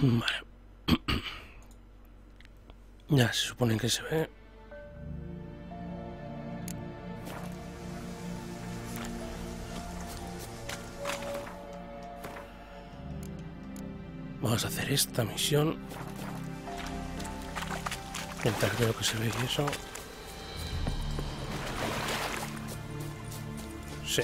Vale. Ya se supone que se ve. Vamos a hacer esta misión. Intentar ver lo que se ve y eso. Sí.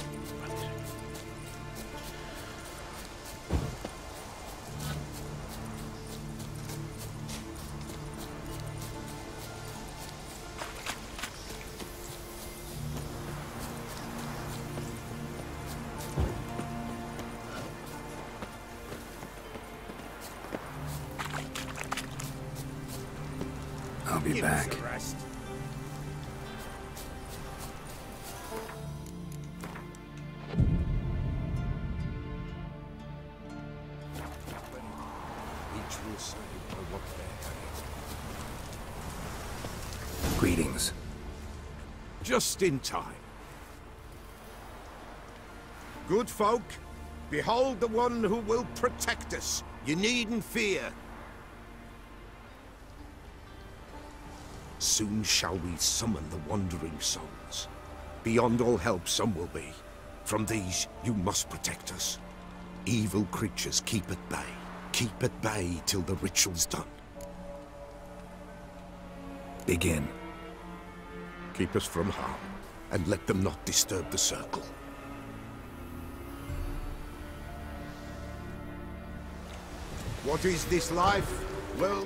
I'll be back. Greetings. Just in time. Good folk, behold the one who will protect us. You needn't fear. Soon shall we summon the wandering souls. Beyond all help some will be. From these you must protect us. Evil creatures keep at bay. Keep at bay till the ritual's done. Begin. Keep us from harm, and let them not disturb the circle. What is this life? Well...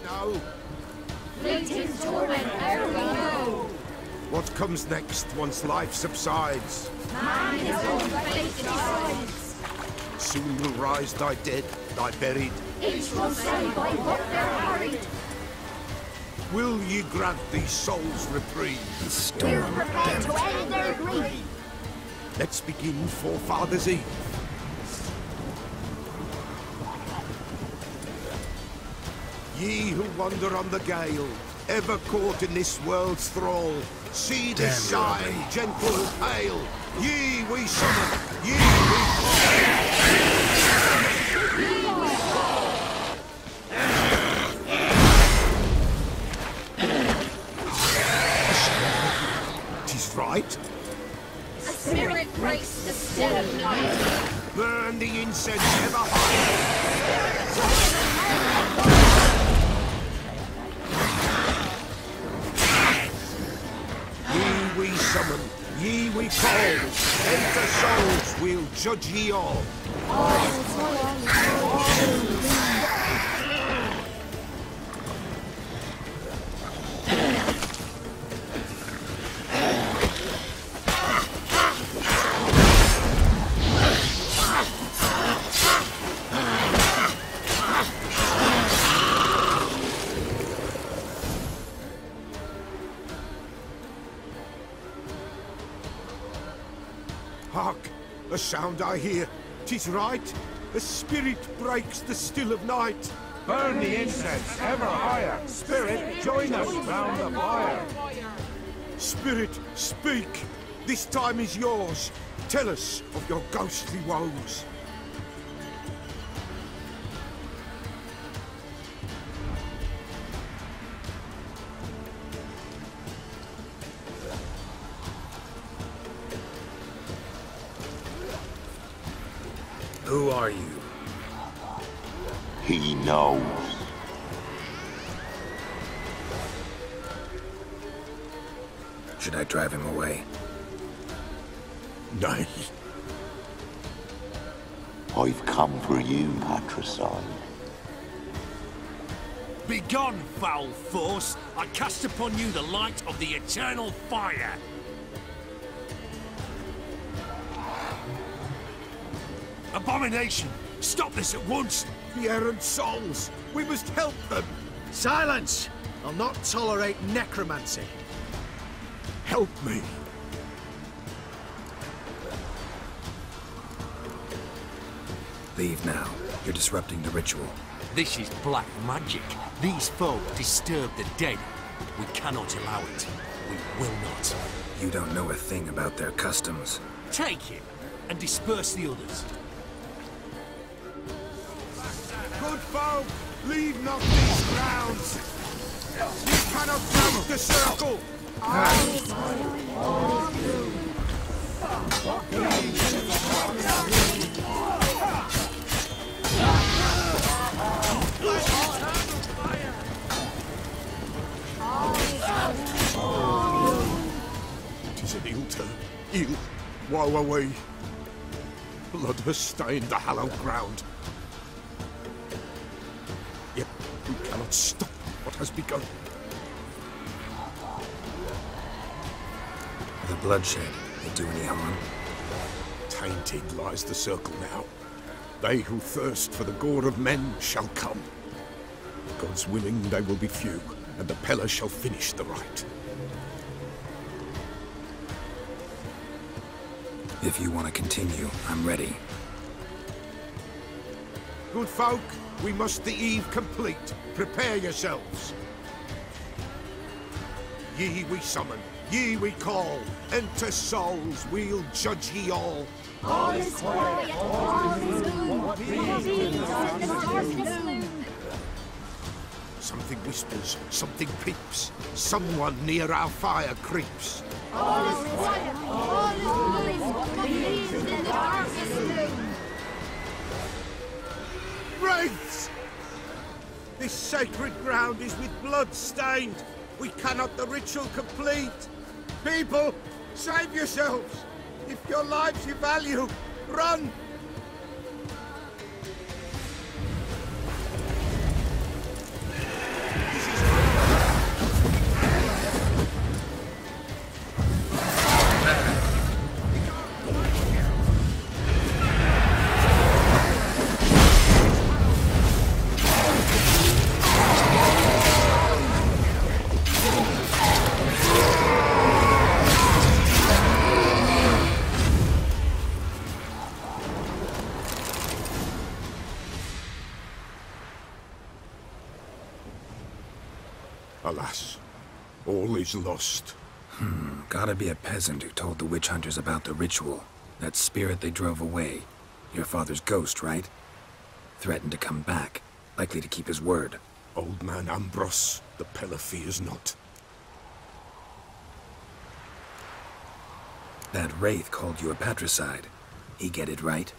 no. Fleeting torment, ere we know. What comes next once life subsides? Man is all the fate decides. Soon will rise thy dead, thy buried. Each will say by what they're hurried. Will ye grant these souls reprieve? The storm, Prepare damn to it. end their grief. Let's begin Forefathers' Eve. Ye who wander on the gale, ever caught in this world's thrall, see this Damn sign, you, gentle and pale. Ye we summon, ye we call. 'Tis right. A spirit breaks the still of night. Burn the incense ever higher. Ye we summon, ye we call. Enter souls, we'll judge ye all. Hark! A sound I hear. 'Tis right. A spirit breaks the still of night. Burn the incense ever higher. Spirit, join us round the fire. Spirit, speak. This time is yours. Tell us of your ghostly woes. Who are you? He knows. Should I drive him away? Nay. I've come for you, patricide. Begone, foul force! I cast upon you the light of the eternal fire! Abomination! Stop this at once! The errant souls. We must help them. Silence! I'll not tolerate necromancy. Help me. Leave now. You're disrupting the ritual. This is black magic. These folk disturb the dead. We cannot allow it. We will not. You don't know a thing about their customs. Take him and disperse the others. Good folk, leave not these grounds. We cannot break the circle. Tis an ill turn. Ill. Woe away. Blood has stained the hallowed ground. Yet we cannot stop what has begun. The bloodshed will do any harm? Tainted lies the circle now. They who thirst for the gore of men shall come. God's willing, they will be few, and the Pella shall finish the rite. If you want to continue, I'm ready. Good folk, we must the eve complete. Prepare yourselves. Ye we summon, ye we call. Enter souls, we'll judge ye all. All is quiet, all is gloom. All beings in the darkness loom. Something whispers, something peeps. Someone near our fire creeps. All is quiet, all is gloom. All beings in the darkness loom. Wraiths! This sacred ground is with blood stained. We cannot the ritual complete. People, save yourselves. If your lives you value, run! Alas, all is lost. Gotta be a peasant who told the witch hunters about the ritual. That spirit they drove away. Your father's ghost, right? Threatened to come back. Likely to keep his word. Old man Ambros, the Pella fears not. That wraith called you a patricide. He get it right?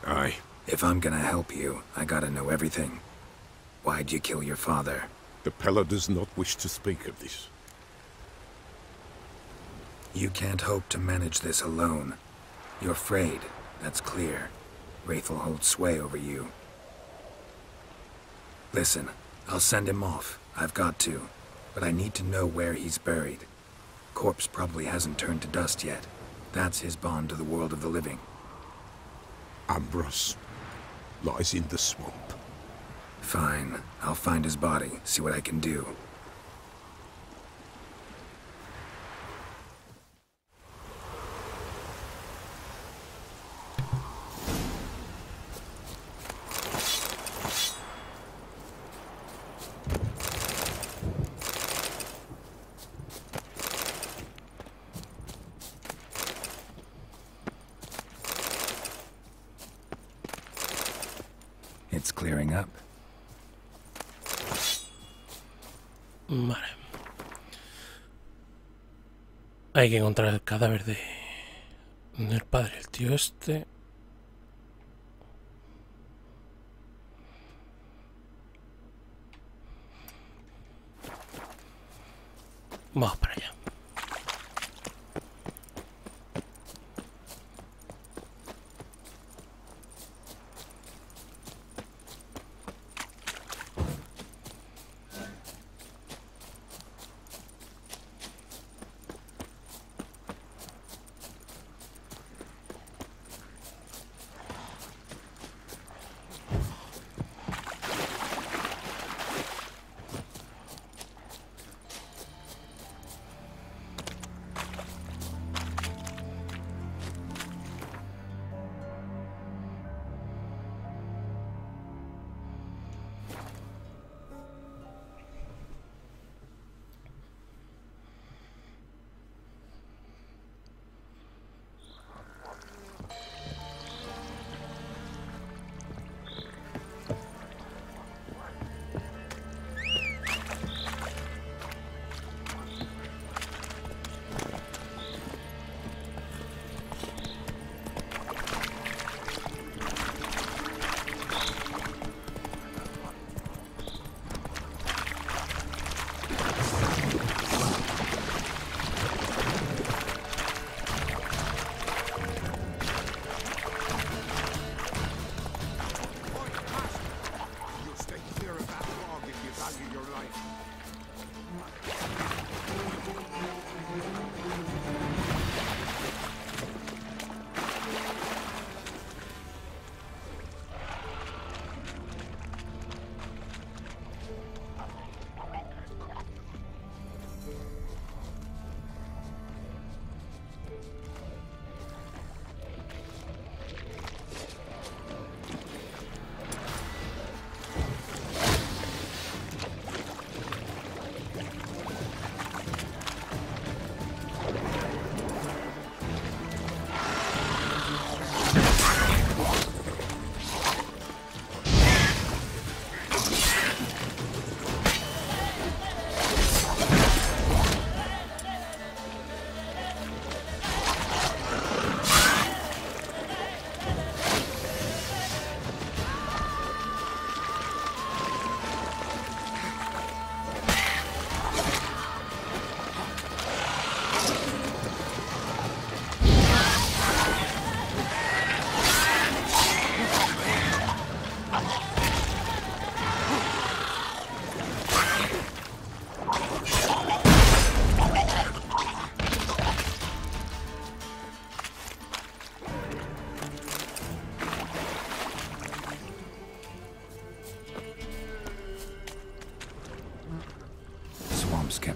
Aye. If I'm gonna help you, I gotta know everything. Why'd you kill your father? The Pella does not wish to speak of this. You can't hope to manage this alone. You're afraid, that's clear. Wraith will hold sway over you. Listen, I'll send him off. I've got to. But I need to know where he's buried. Corpse probably hasn't turned to dust yet. That's his bond to the world of the living. Ambros lies in the swamp. Fine. I'll find his body, see what I can do. It's clearing up. Vale. Hay que encontrar el cadáver del padre, el tío este. Vamos para allá.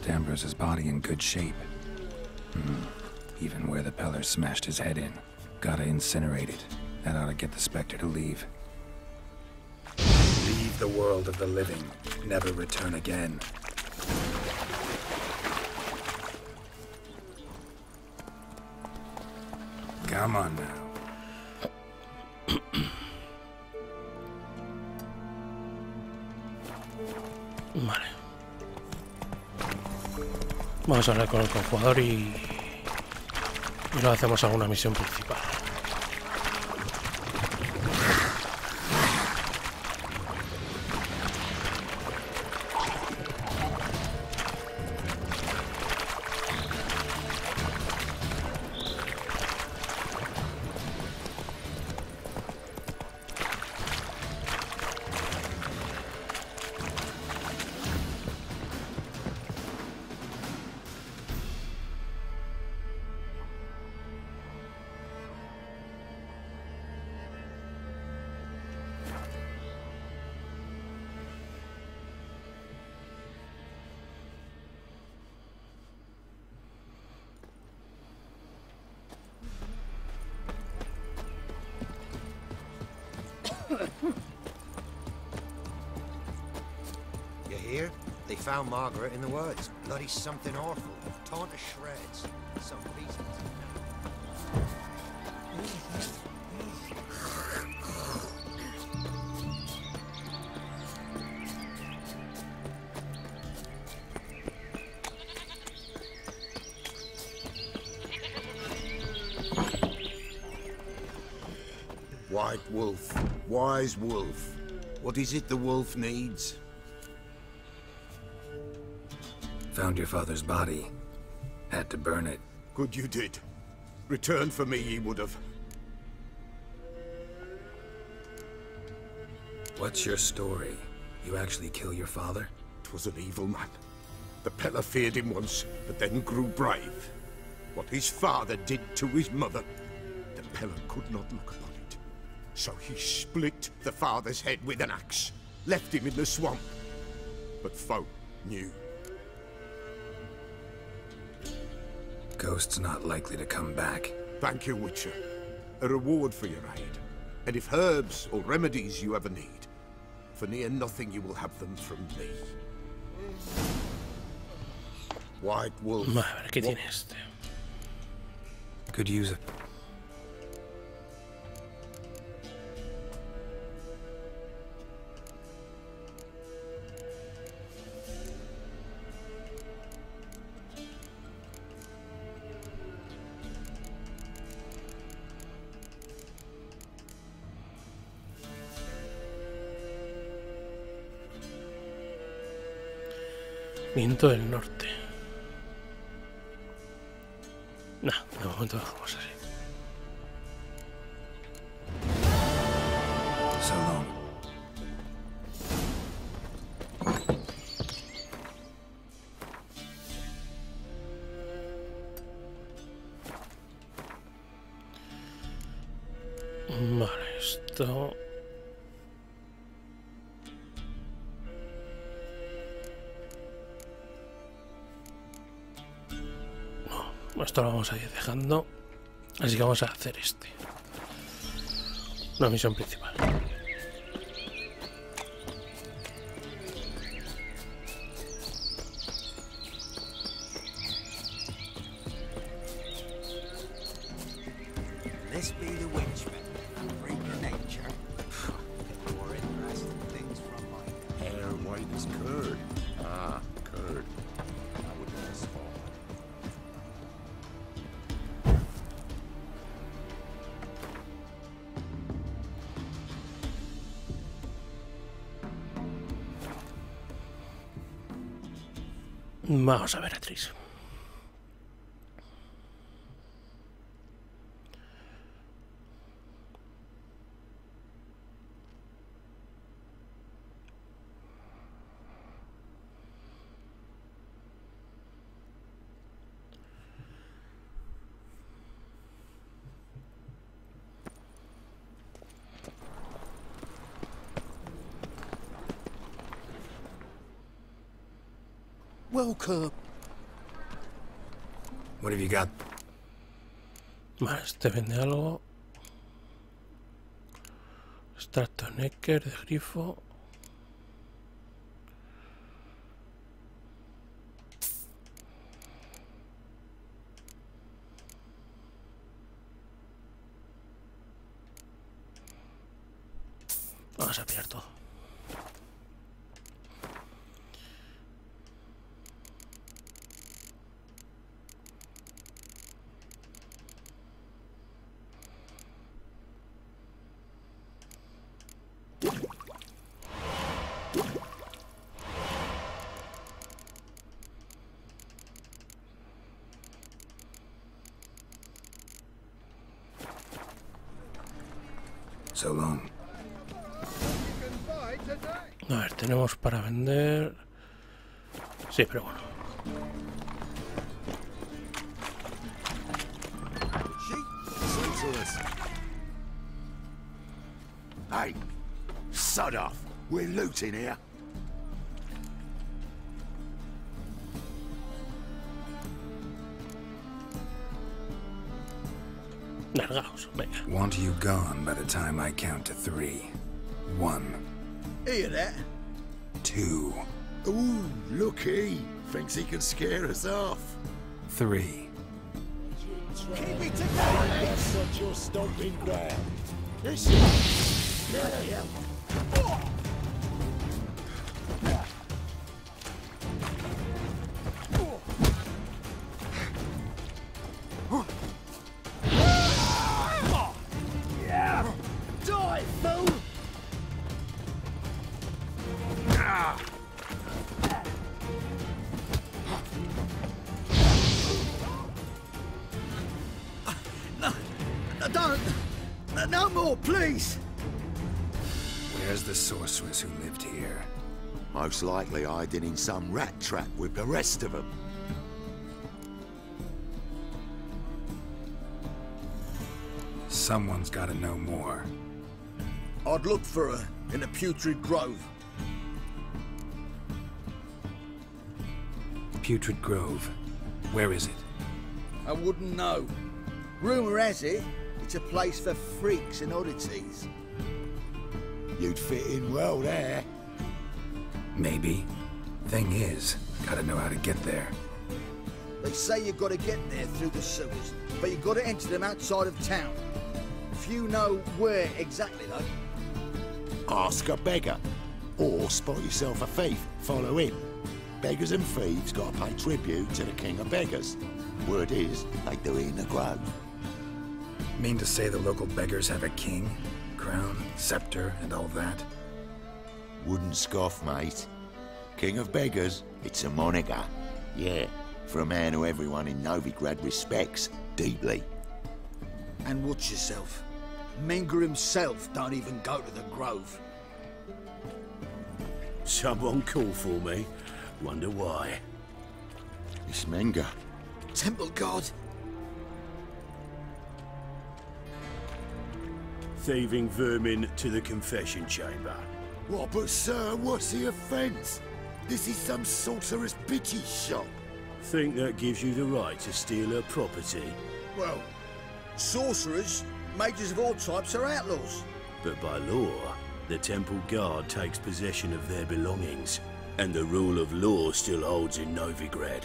kept Ambrose's body in good shape. Even where the Peller smashed his head in. Gotta incinerate it. That ought to get the Spectre to leave. Leave the world of the living. Never return again. Come on now. Vale. Vamos a hablar con el conjugador y luego hacemos alguna misión principal. You hear? They found Margaret in the woods. Bloody something awful. Torn to shreds. Some pieces. White wolf, wise wolf. What is it the wolf needs? Found your father's body. Had to burn it. Good you did. Return for me ye would have. What's your story? You actually kill your father? 'Twas an evil man. The Peller feared him once, but then grew brave. What his father did to his mother, the Peller could not look upon it. So he split the father's head with an axe, left him in the swamp. But folk knew. Ghost's not likely to come back. Thank you, Witcher. A reward for your aid. And if herbs or remedies you ever need, for near nothing you will have them from me. White wolf. A ver, ¿qué tiene este? Could use it. Viento del norte. Nah, de momento dejamos así. So long. Vale, esto... Esto lo vamos a ir dejando, así que vamos a hacer este, una misión principal. This be the witchman. Freak of nature. More interesting things from my Hair white as curd. Ah, curd. I would guess so. Vamos a ver a Tris. Welcome. What have you got? Vale, este vende algo. Extracto Necker de grifo. Vamos a pillar todo. So long. A ver, tenemos para vender. Sí, pero bueno. Hey, sod off. We're looting here. Largaos, venga. Want you gone by the time I count to 3. 1. Hear that? 2. Ooh, looky. Thinks he can scare us off. 3. Keep it together. That's not your stomping ground. Die, fool! No, don't! No more, please! Where's the sorceress who lived here? Most likely hiding in some rat trap with the rest of them. Someone's got to know more. I'd look for her in the Putrid Grove. Putrid Grove. Where is it? I wouldn't know. Rumour has it, it's a place for freaks and oddities. You'd fit in well there. Maybe. Thing is, gotta know how to get there. They say you've got to get there through the sewers, but you've got to enter them outside of town. Few know where exactly, though. Ask a beggar. Or spot yourself a thief. Follow him. Beggars and thieves got to pay tribute to the king of beggars. Word is, they do it in the grove. Mean to say the local beggars have a king? Crown, scepter, and all that? Wouldn't scoff, mate. King of beggars, it's a moniker. Yeah, for a man who everyone in Novigrad respects deeply. And watch yourself. Menger himself don't even go to the Grove. Someone call for me. Wonder why. It's Menger. Temple God. Thieving vermin to the confession chamber. What, but sir, what's the offence? This is some sorcerer's bitchy shop. Think that gives you the right to steal her property? Well, sorcerers, mages of all types are outlaws. But by law, the temple guard takes possession of their belongings, and the rule of law still holds in Novigrad.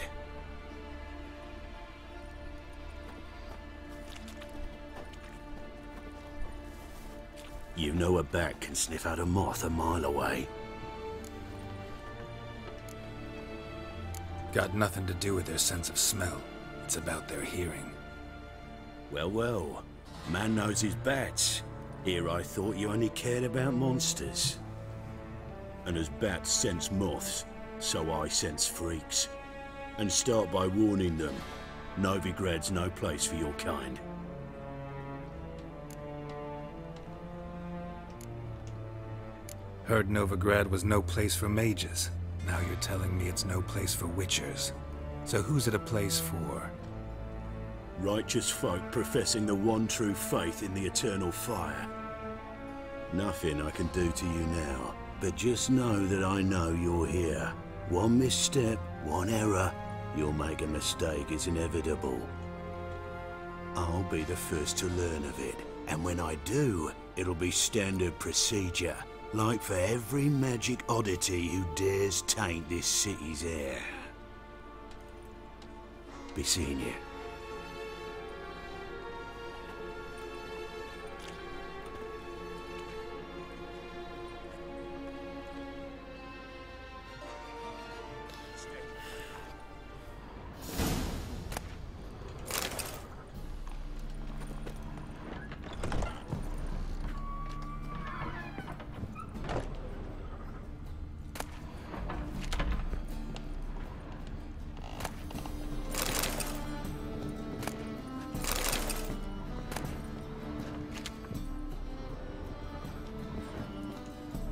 You know a bat can sniff out a moth a mile away. Got nothing to do with their sense of smell. It's about their hearing. Well, well. Man knows his bats. Here I thought you only cared about monsters. And as bats sense moths, so I sense freaks. And start by warning them. Novigrad's no place for your kind. Heard Novigrad was no place for mages. Now you're telling me it's no place for witchers. So who's it a place for? Righteous folk professing the one true faith in the eternal fire. Nothing I can do to you now, but just know that I know you're here. One misstep, one error, you'll make a mistake, it's inevitable. I'll be the first to learn of it, and when I do, it'll be standard procedure, like for every magic oddity who dares taint this city's air. Be seeing you.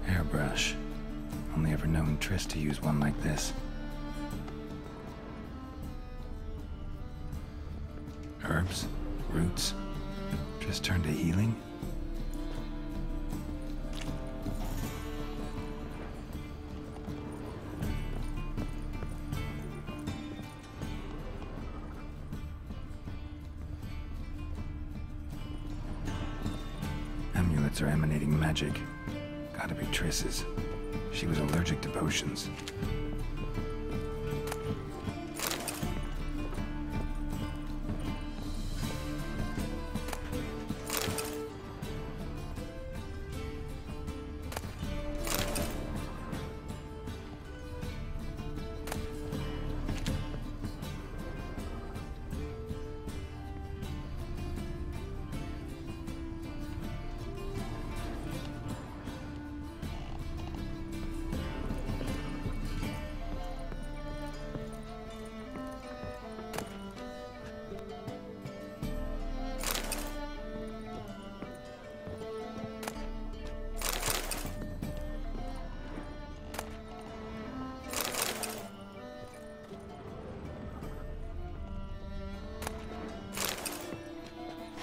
Hairbrush. Only ever known Triss to use one like this. Herbs? Roots? Triss turned to healing? Amulets are emanating magic. Gotta be Triss's. She was allergic to potions.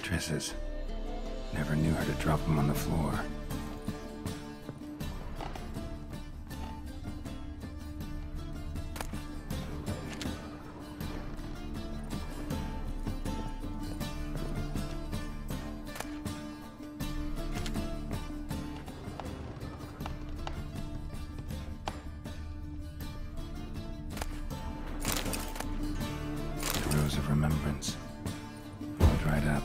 Triss's. Never knew her to drop them on the floor. The Rose of Remembrance. All dried up.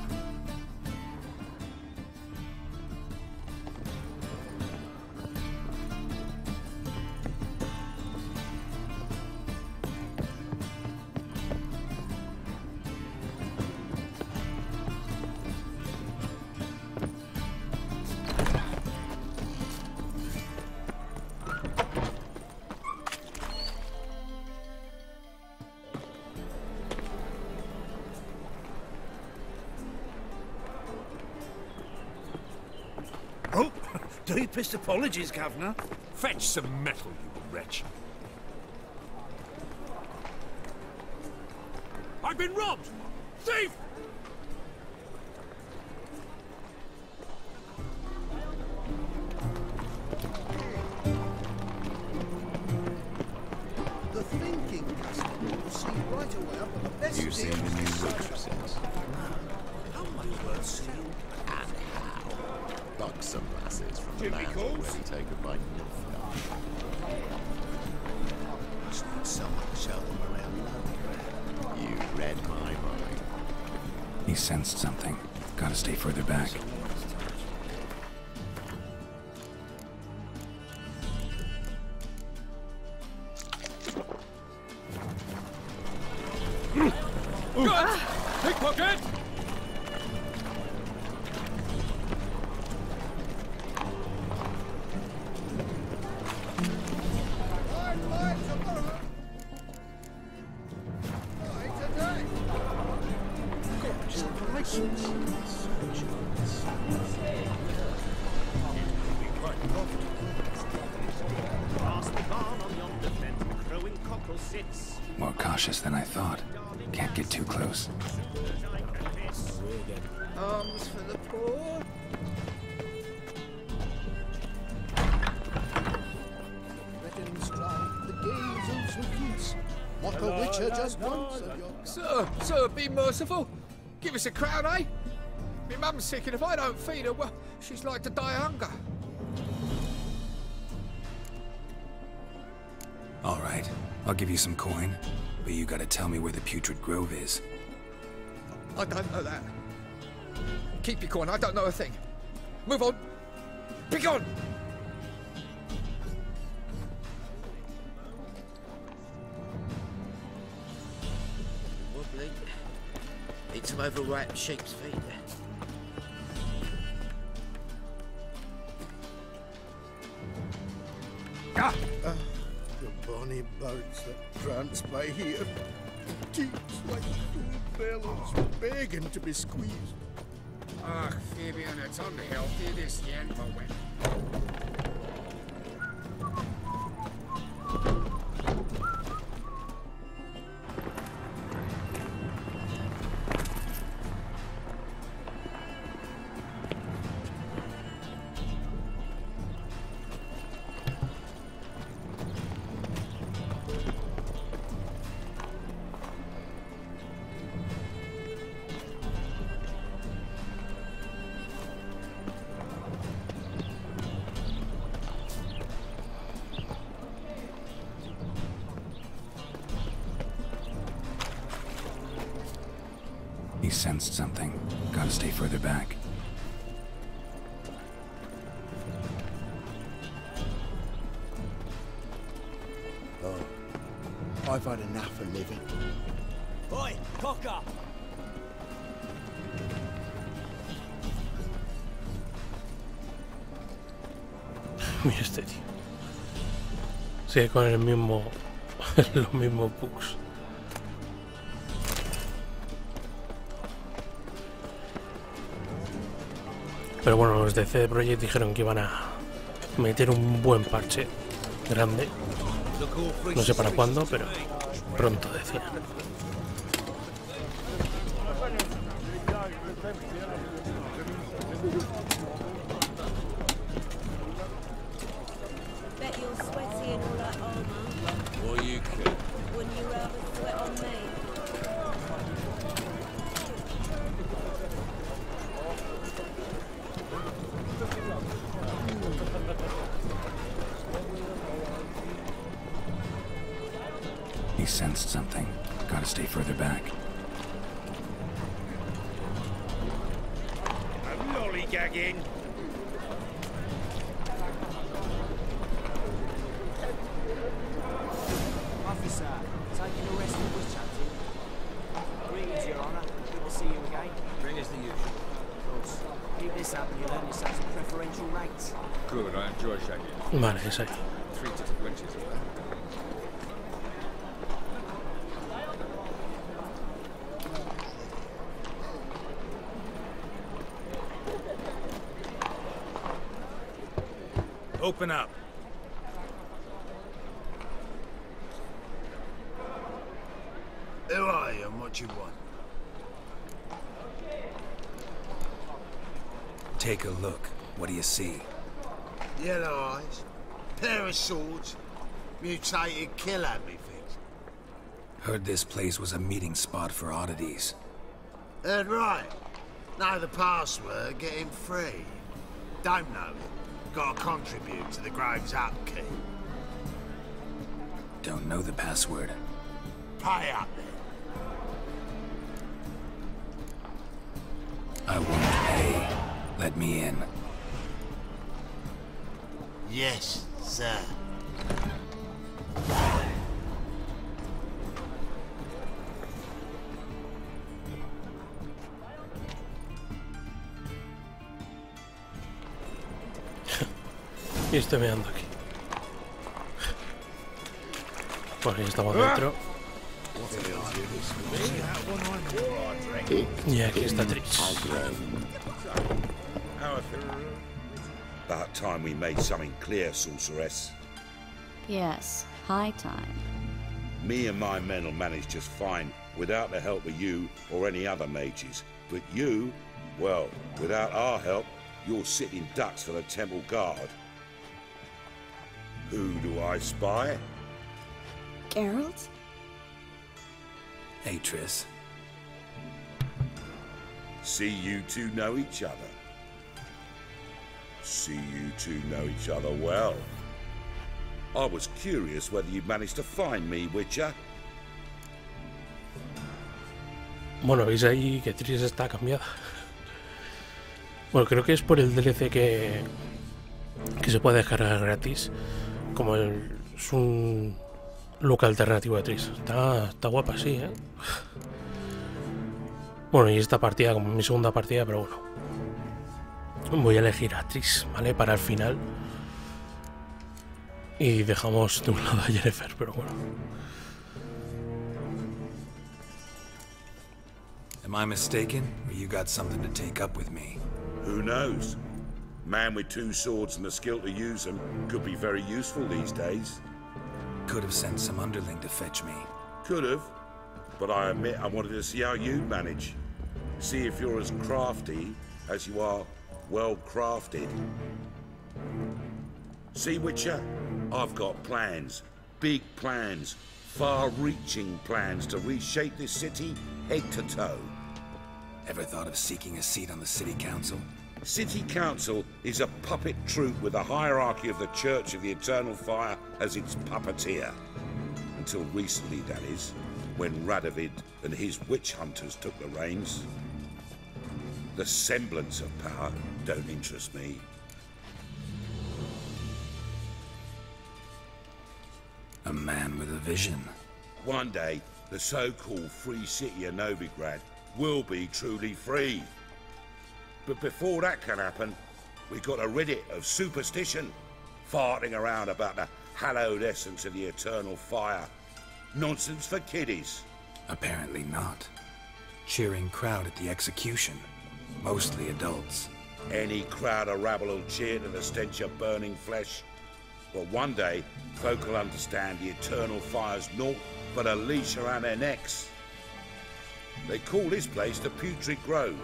Oh, deepest apologies, Governor. Fetch some metal, you wretch. I've been robbed! Thief! The thinking customer will see right away up on the best You seen the new waitresses? How much worth selling? And how? Buxom lasses from the Jimmy land calls? already take a bite of stuff. Just need someone to show them around London. You read my mind. He sensed something. Gotta stay further back. Pickpocket! More cautious than I thought. Can't get too close. Arms for the poor. Let him strike the gaze of swiftness. Like a witch her just once of your... Sir, be merciful. Give us a crown, eh? My mum's sick, and if I don't feed her, well, she's like to die of hunger. All right, I'll give you some coin, but you gotta tell me where the Putrid Grove is. I don't know that. Keep your coin, I don't know a thing. Move on. Be gone! Wobbly. Need some overripe sheep's feet. Ah! The bonny boats that prance by here. Teats like two bellows begging to be squeezed. Ach, Fabian, it's unhealthy, this Yanko went. He sensed something. Gotta stay further back. Oh, I've had enough of living. Oi, cocker! Mira este tío. Sigue con el mismo... los mismos bugs. Pero bueno, los de CD Projekt dijeron que iban a meter un buen parche grande. No sé para cuándo, pero pronto decían. Bet you're sweaty in all that armor. Or you could. Wouldn't you rather sweat on me? He sensed something. Gotta stay further back. I'm lollygagging. Officer, taking a rest of witch hunting. Greetings, Your Honour. Good to see you again. Bring us the usual. Of course. Keep this up and you'll earn yourself some preferential rates. Good, I enjoy shagging. Vale, es ahí. 3 to 20 of that. Open up. Who are you and what you want? Take a look. What do you see? Yellow eyes, pair of swords, mutated kill me things. Heard this place was a meeting spot for oddities. Heard right. Know the password, get him free. Don't know it. Gotta contribute to the Grove's upkeep. Don't know the password. Pay up then. I won't pay. Let me in. Yes, sir. Y estoy mirando aquí. Bueno, ya estamos dentro. Y aquí está Trish. About time we made something clear, sorceress. Yes, high time. Me and my men will manage just fine without the help of you or any other mages. But you, well, without our help, you're sitting ducks for the temple guard. Who do I spy? Geralt? Hey, Triss. See you two know each other. See you two know each other well. I was curious whether you'd managed to find me, Witcher. Bueno, veis ahí que Triss está cambiada. Bueno, creo que es por el DLC que se puede descargar gratis. Como es un look alternativo de Triss. Está guapa, sí, ¿eh? Bueno, y esta partida como mi segunda partida, pero bueno. Voy a elegir a Triss, ¿vale? Para el final. Y dejamos de un lado a Yennefer, pero bueno. Am I mistaken, or you got something to take up with me? Who knows? Man with two swords and the skill to use them could be very useful these days. Could have sent some underling to fetch me. Could have, but I admit I wanted to see how you'd manage. See if you're as crafty as you are well crafted. See, Witcher, I've got plans, big plans, far-reaching plans to reshape this city head to toe. Ever thought of seeking a seat on the city council? City council is a puppet troupe with a hierarchy of the Church of the Eternal Fire as its puppeteer. Until recently, that is, when Radovid and his witch hunters took the reins. The semblance of power don't interest me. A man with a vision. One day, the so-called free city of Novigrad will be truly free. But before that can happen, we've got to rid it of superstition, farting around about the hallowed essence of the eternal fire. Nonsense for kiddies. Apparently not. Cheering crowd at the execution. Mostly adults. Any crowd of rabble will cheer to the stench of burning flesh. But one day, folk will understand the eternal fire's naught but a leash around their necks. They call this place the Putrid Grove,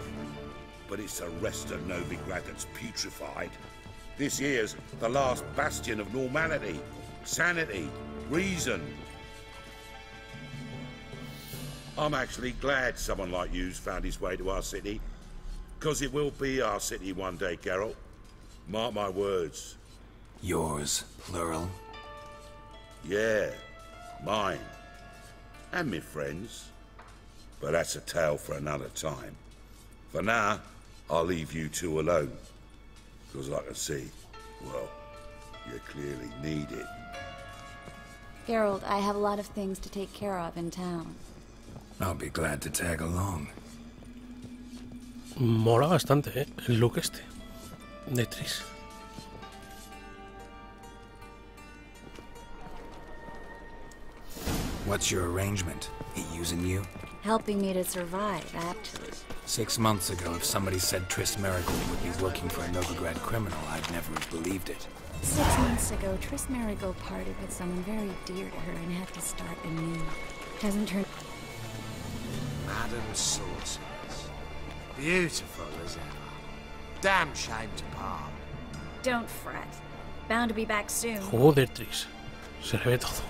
but it's the rest of Novigrad that's putrefied. This here's the last bastion of normality, sanity, reason. I'm actually glad someone like you's found his way to our city, because it will be our city one day, Geralt. Mark my words. Yours, plural? Yeah, mine. And me friends. But that's a tale for another time. For now, I'll leave you two alone. Because I can see, well, you clearly need it. Geralt, I have a lot of things to take care of in town. I'll be glad to tag along. Mola bastante, el look este de Triss. What's your arrangement? He using you? Helping me to survive, actually. 6 months ago, if somebody said Triss Merigold would be working for a Novigrad criminal, I'd never have believed it. 6 months ago, Triss Merigold parted with someone very dear to her and had to start anew. Hasn't turned... Madam Sorceress. Beautiful as ever. Damn shame to part. Don't fret. Bound to be back soon. Joder, Triss. Se le ve todo.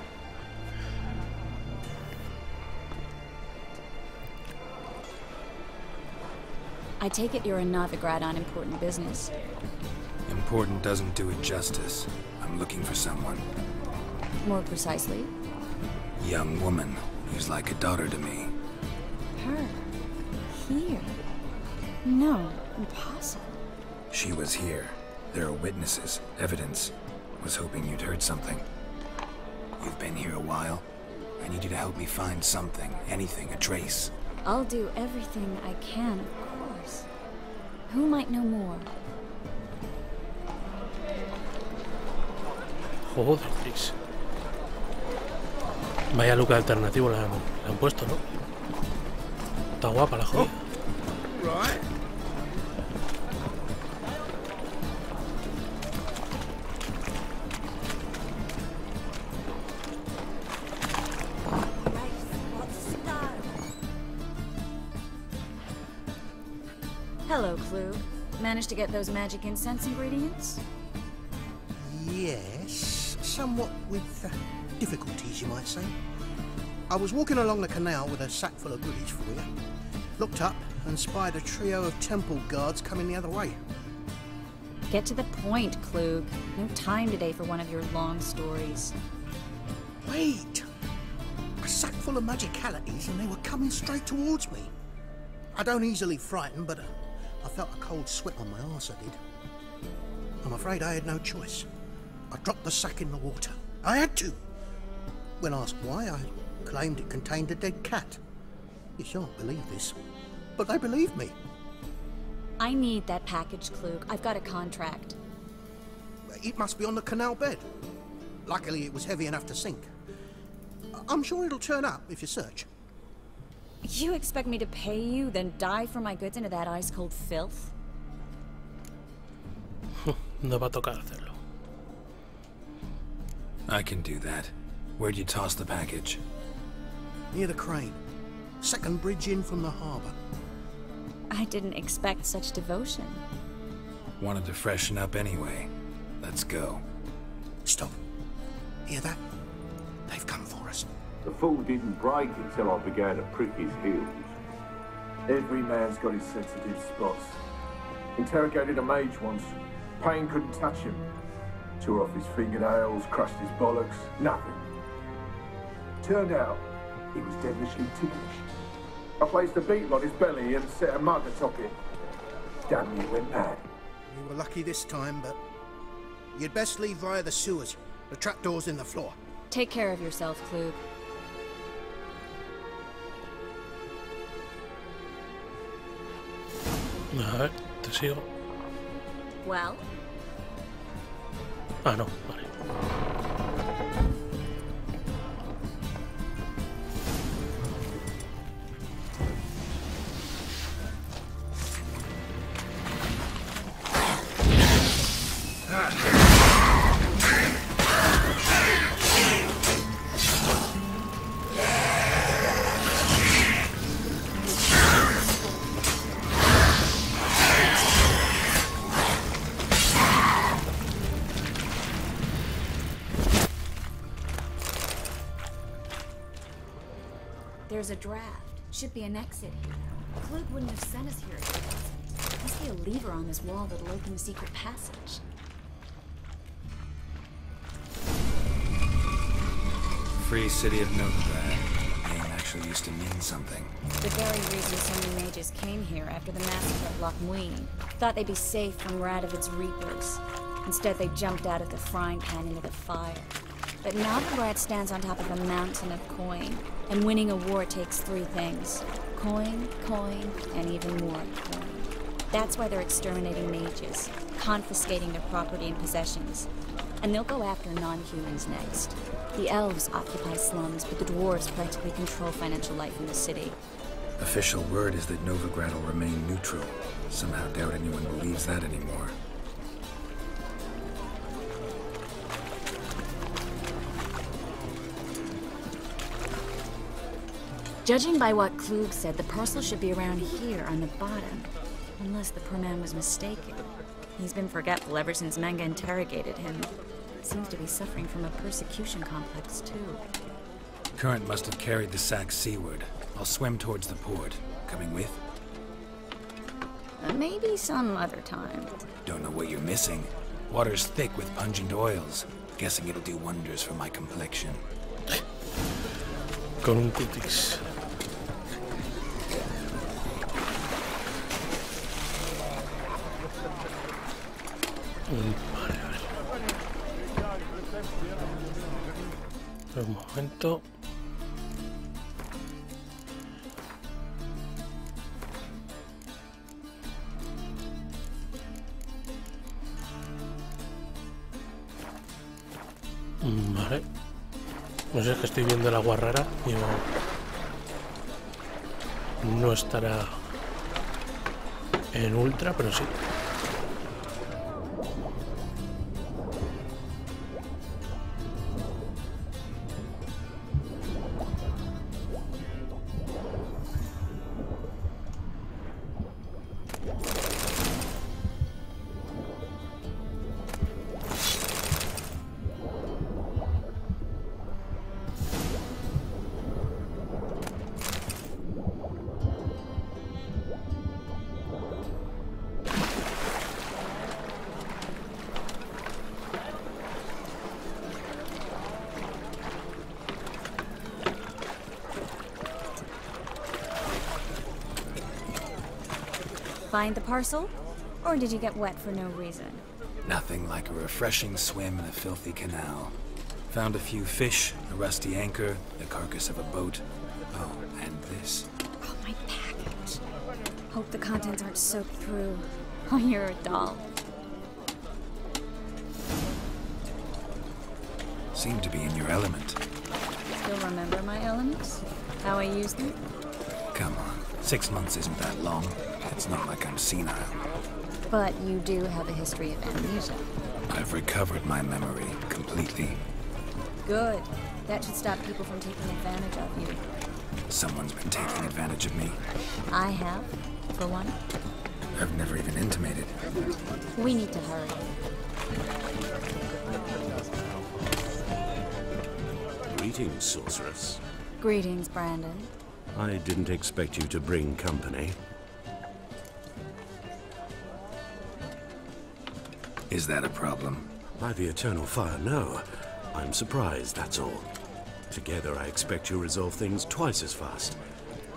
I take it you're in Novigrad on important business. Important doesn't do it justice. I'm looking for someone. More precisely? Young woman who's like a daughter to me. Her? Here? No, impossible. She was here. There are witnesses, evidence. Was hoping you'd heard something. You've been here a while. I need you to help me find something, anything, a trace. I'll do everything I can, of course. Who might know more? Joder, Triss. Vaya look alternativo le han puesto, ¿no? Está guapa la joya. Right. Hello, Clue. Managed to get those magic incense ingredients? Yes, somewhat with difficulties, you might say. I was walking along the canal with a sack full of goodies for you. Looked up and spied a trio of temple guards coming the other way. Get to the point, Klug. No time today for one of your long stories. Wait! A sack full of magicalities and they were coming straight towards me. I don't easily frighten, but I felt a cold sweat on my arse, I did. I'm afraid I had no choice. I dropped the sack in the water. I had to. When asked why, I claimed it contained a dead cat. You shan't believe this, but they believed me. I need that package, Klug. I've got a contract. It must be on the canal bed. Luckily, it was heavy enough to sink. I'm sure it'll turn up if you search. You expect me to pay you, then dive for my goods into that ice-cold filth? No va a tocar hacerlo. I can do that. Where'd you toss the package? Near the crane. Second bridge in from the harbour. I didn't expect such devotion. Wanted to freshen up anyway. Let's go. Stop. Hear that? They've come for us. The fool didn't break until I began to prick his heels. Every man's got his sensitive spots. Interrogated a mage once. Pain couldn't touch him. Tore off his fingernails, crushed his bollocks, nothing. Turned out, he was devilishly ticklish. I placed a beetle on his belly and set a mug atop it. Damn near went mad. You were lucky this time, but you'd best leave via the sewers. The trapdoor's in the floor. Take care of yourself, Klug. A ver, te sigo. Well? Ah, no, vale. There's a draft. Should be an exit here. Klug wouldn't have sent us here if it wasn't. Must be a lever on this wall that'll open the secret passage. Free City of Novigrad. Name actually used to mean something. The very reason so many mages came here after the massacre at Loch Muin. Thought they'd be safe from Radovid's reapers. Instead, they jumped out of the frying pan into the fire. But Novigrad stands on top of a mountain of coin, and winning a war takes three things. Coin, coin, and even more coin. That's why they're exterminating mages, confiscating their property and possessions. And they'll go after non-humans next. The elves occupy slums, but the dwarves practically control financial life in the city. Official word is that Novigrad will remain neutral. Somehow doubt anyone believes that anymore. Judging by what Klug said, the parcel should be around here on the bottom. Unless the poor man was mistaken. He's been forgetful ever since Manga interrogated him. Seems to be suffering from a persecution complex, too. Current must have carried the sack seaward. I'll swim towards the port. Coming with? Maybe some other time. Don't know what you're missing. Water's thick with pungent oils. Guessing it'll do wonders for my complexion. Con un cutix. Vale, vale. Un momento. Vale. No sé, es que estoy viendo el agua rara. Digo, no estará en ultra, pero sí. Find the parcel? Or did you get wet for no reason? Nothing like a refreshing swim in a filthy canal. Found a few fish, a rusty anchor, the carcass of a boat. Oh, and this. Oh, my package. Hope the contents aren't soaked through. Oh, you're a doll. Seem to be in your element. Still remember my elements? How I use them? Come on, 6 months isn't that long. It's not like I'm senile. But you do have a history of amnesia. I've recovered my memory completely. Good. That should stop people from taking advantage of you. Someone's been taking advantage of me. I have, for one. I've never even intimated. We need to hurry. Greetings, sorceress. Greetings, Brandon. I didn't expect you to bring company. Is that a problem? By the eternal fire, no. I'm surprised, that's all. Together, I expect you'll resolve things twice as fast.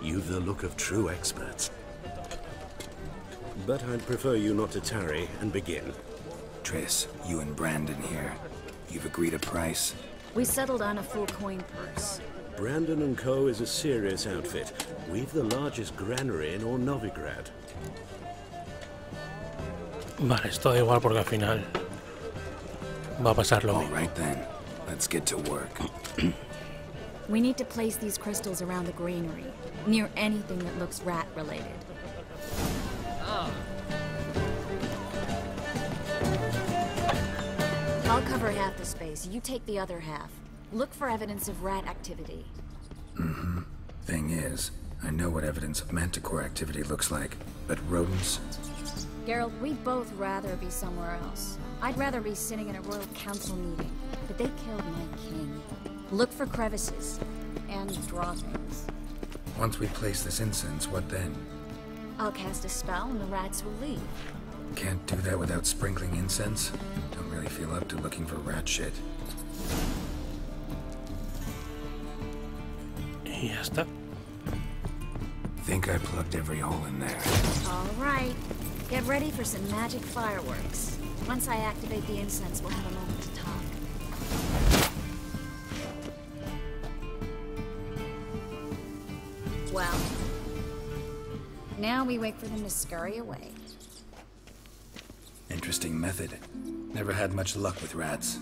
You've the look of true experts. But I'd prefer you not to tarry and begin. Triss, you and Brandon here. You've agreed a price? We settled on a full coin purse. Brandon & Co. is a serious outfit. We've the largest granary in all Novigrad. Vale, esto da igual porque al final va a pasar lo mismo. All right then. Let's get to work. We need to place these crystals around the granary, near anything that looks rat-related. I'll cover half the space. You take the other half. Look for evidence of rat activity. Mm-hmm. Thing is, I know what evidence of manticore activity looks like, but rodents? Geralt, we'd both rather be somewhere else. I'd rather be sitting in a royal council meeting, but they killed my king. Look for crevices, and draw things. Once we place this incense, what then? I'll cast a spell and the rats will leave. Can't do that without sprinkling incense? Don't really feel up to looking for rat shit. Y ya está. Think I plugged every hole in there. All right. Get ready for some magic fireworks. Once I activate the incense, we'll have a moment to talk. Well, now we wait for them to scurry away. Interesting method. Never had much luck with rats.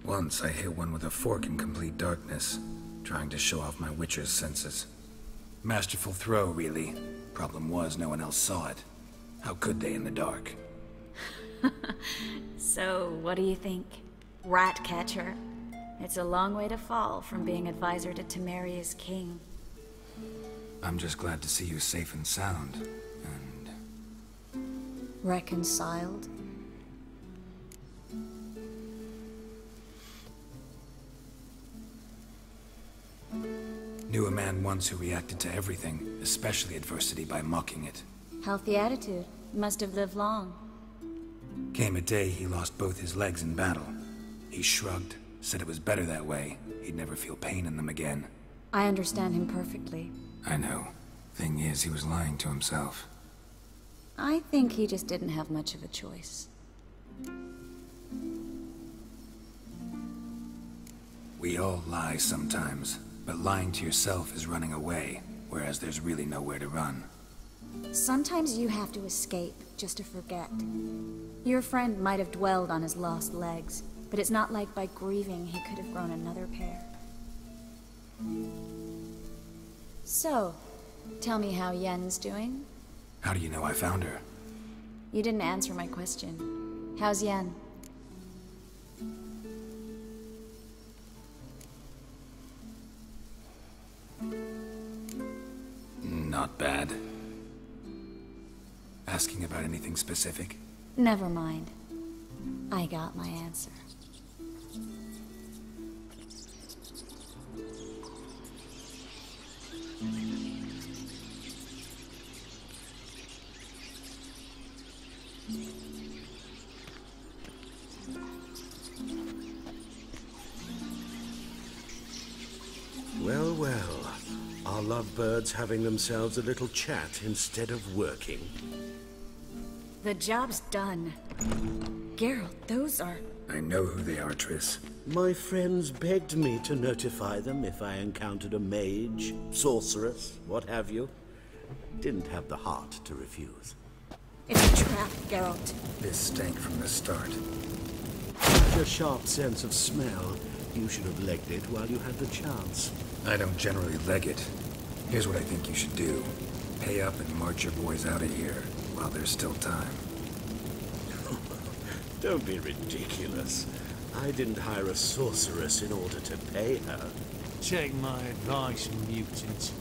Once I hit one with a fork in complete darkness, trying to show off my witcher's senses. Masterful throw, really. Problem was, no one else saw it. How could they in the dark? So, what do you think? Rat catcher? It's a long way to fall from being advisor to Temeria's king. I'm just glad to see you safe and sound. Reconciled? Knew a man once who reacted to everything, especially adversity, by mocking it. Healthy attitude. Must have lived long. Came a day he lost both his legs in battle. He shrugged, said it was better that way. He'd never feel pain in them again. I understand him perfectly. I know. Thing is, he was lying to himself. I think he just didn't have much of a choice. We all lie sometimes, but lying to yourself is running away, whereas there's really nowhere to run. Sometimes you have to escape, just to forget. Your friend might have dwelled on his lost legs, but it's not like by grieving he could have grown another pair. So, tell me how Yen's doing? How do you know I found her? You didn't answer my question. How's Yen? Not bad. Asking about anything specific? Never mind. I got my answer. Well, well. Are lovebirds having themselves a little chat instead of working? The job's done. Geralt, those are... I know who they are, Triss. My friends begged me to notify them if I encountered a mage, sorceress, what have you. Didn't have the heart to refuse. It's a trap, Geralt. This stank from the start. With your sharp sense of smell, you should have legged it while you had the chance. I don't generally leg it. Here's what I think you should do. Pay up and march your boys out of here while there's still time. Don't be ridiculous. I didn't hire a sorceress in order to pay her. Take my advice, mutant.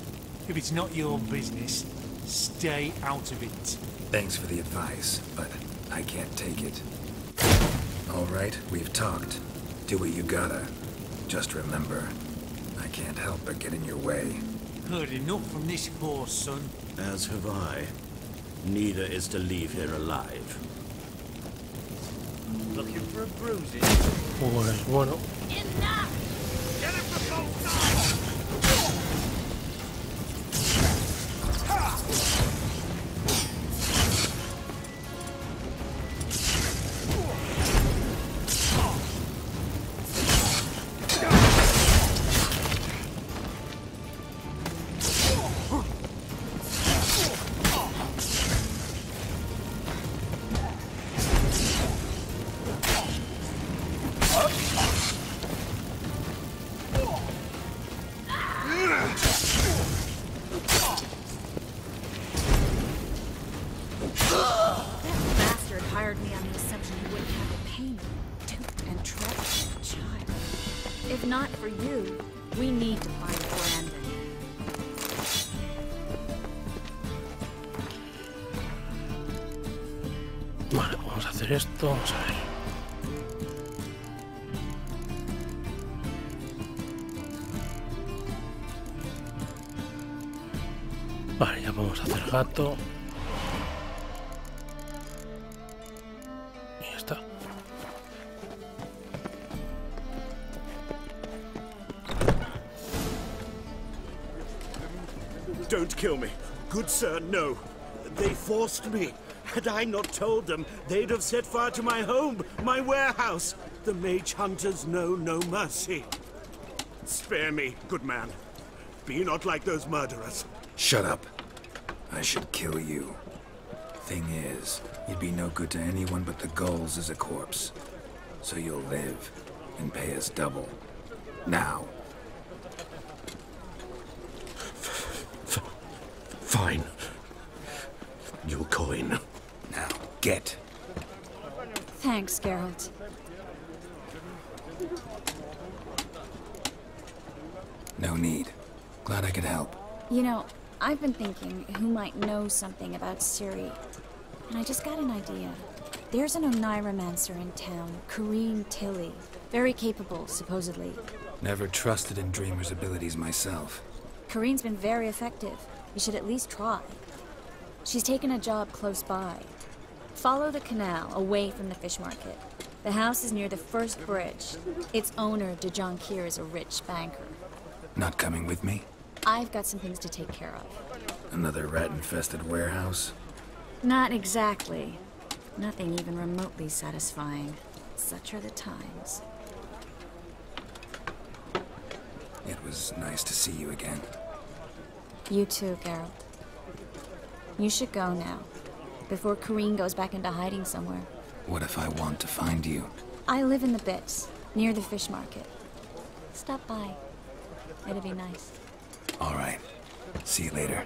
If it's not your business, stay out of it. Thanks for the advice, but I can't take it. All right, we've talked. Do what you gotta. Just remember, I can't help but get in your way. Heard enough from this horse, son. As have I. Neither is to leave here alive. Looking for a bruising? Pues bueno. Enough! Get him for both sides! If not for you, we need to find Brandon. Vale, vamos a hacer esto, vamos a ver. Vale, ya vamos a hacer gato. Y ya está. Don't kill me. Good sir, no. They forced me. Had I not told them, they'd have set fire to my home, my warehouse. The mage hunters know no mercy. Spare me, good man. Be not like those murderers. Shut up. I should kill you. Thing is, you'd be no good to anyone but the gulls as a corpse. So you'll live and pay us double. Now. Fine. Your coin. Now, get. Thanks, Geralt. No need. Glad I could help. You know, I've been thinking who might know something about Ciri. And I just got an idea. There's an Oneiromancer in town, Corrine Tilly. Very capable, supposedly. Never trusted in Dreamer's abilities myself. Corrine's been very effective. You should at least try. She's taken a job close by. Follow the canal, away from the fish market. The house is near the first bridge. Its owner, de Jonquier, is a rich banker. Not coming with me? I've got some things to take care of. Another rat-infested warehouse? Not exactly. Nothing even remotely satisfying. Such are the times. It was nice to see you again. You too, Geralt. You should go now, before Corrine goes back into hiding somewhere. What if I want to find you? I live in the Bits, near the fish market. Stop by. It'll be nice. All right. See you later.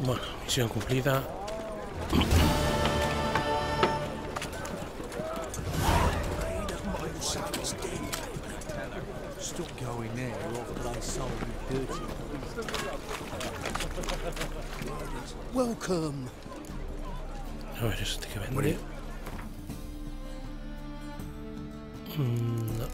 Bueno, misión cumplida. Stop going there, or play someone dirty. Welcome. A ver, este que vende. No.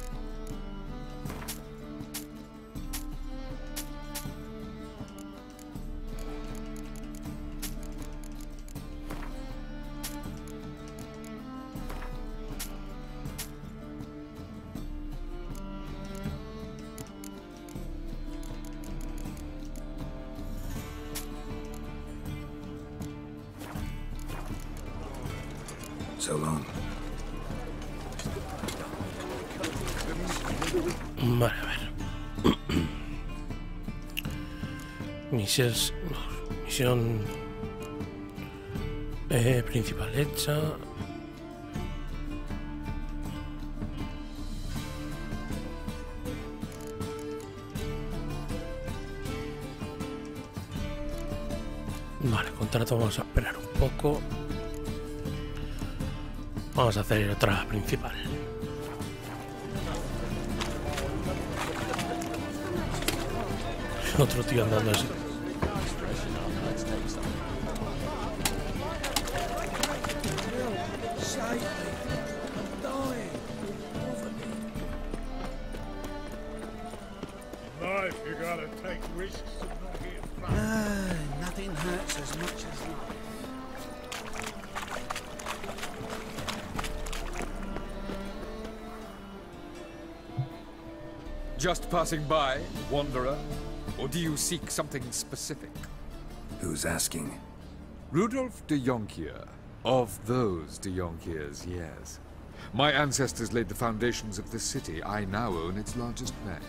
So long. Vale, a ver. Misión principal hecha. Vale, contrato, vamos a esperar un poco. Vamos a hacer otra principal. Otro tío andando así. Nothing hurts as much as life. Just passing by, wanderer? Or do you seek something specific? Who's asking? Rudolf de Jonkier. Of those de Jonkiers, yes. My ancestors laid the foundations of this city. I now own its largest bank.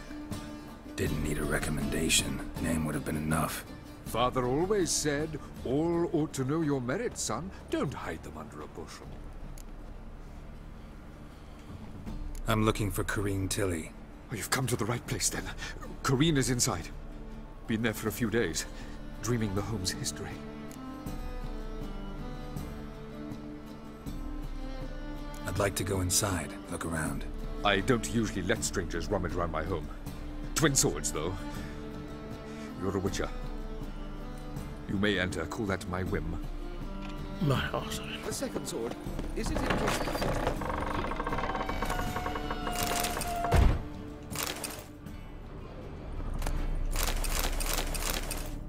Didn't need a recommendation. Name would have been enough. Father always said, all ought to know your merits, son. Don't hide them under a bushel. I'm looking for Corrine Tilly. Oh, you've come to the right place, then. Corrine is inside. Been there for a few days, dreaming the home's history. I'd like to go inside, look around. I don't usually let strangers rummage around my home. Twin swords, though. You're a witcher. You may enter, call that my whim. Vale, vamos a ver. The second sword, is it in case...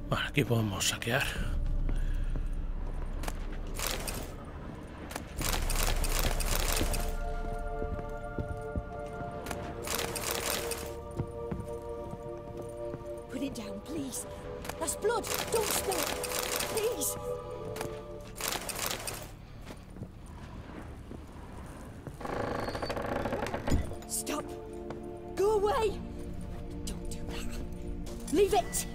Vale, aquí podemos saquear. Put it down, please. That's blood. Don't spill it. Please. Stop. Go away. Don't do that. Leave it.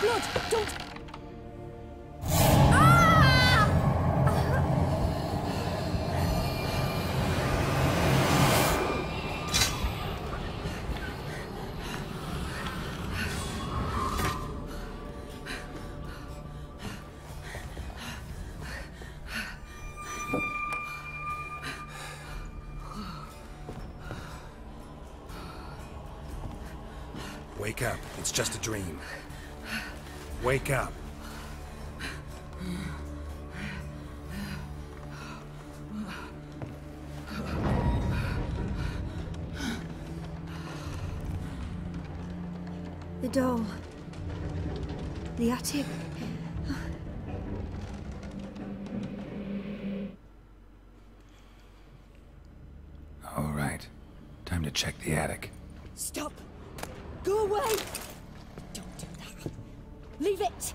Blood! Don't... Wake up. It's just a dream. Wake up. The doll. The attic. All right. Time to check the attic. Stop. Go away. Don't do that. Leave it.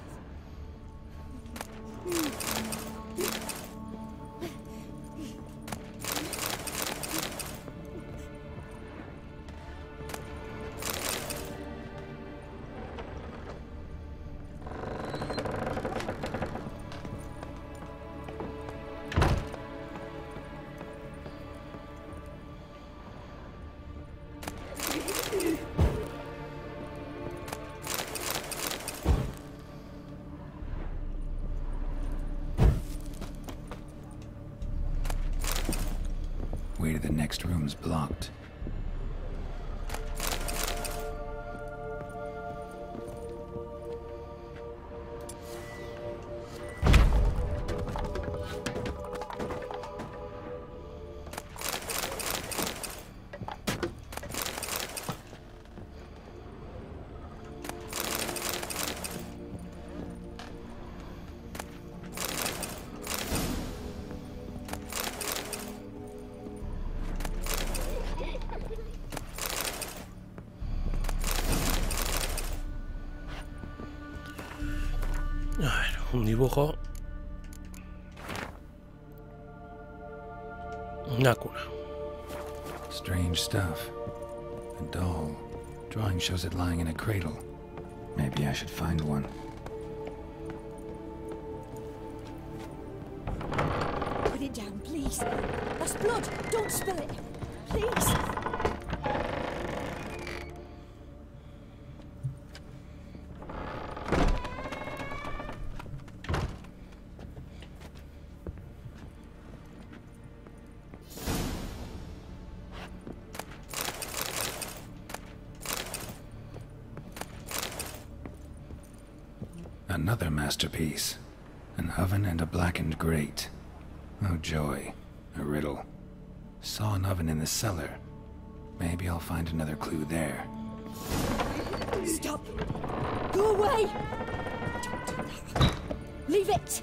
A ver, un dibujo. Una cuna. Strange stuff. A doll. Drawing shows it lying in a cradle. Maybe I should find one. Put it down, please. That's blood. Don't spill it. Please. Another masterpiece. An oven and a blackened grate. Oh joy. A riddle. Saw an oven in the cellar. Maybe I'll find another clue there. Stop. Go away. Don't do that. Leave it.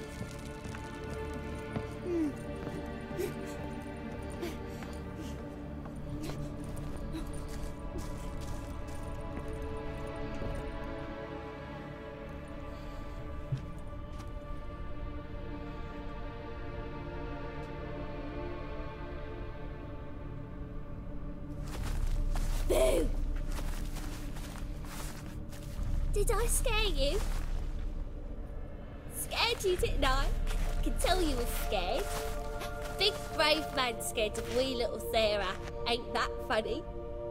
Boo! Did I scare you? Scared you, didn't I? I can tell you were scared. Big brave man scared of wee little Sarah. Ain't that funny?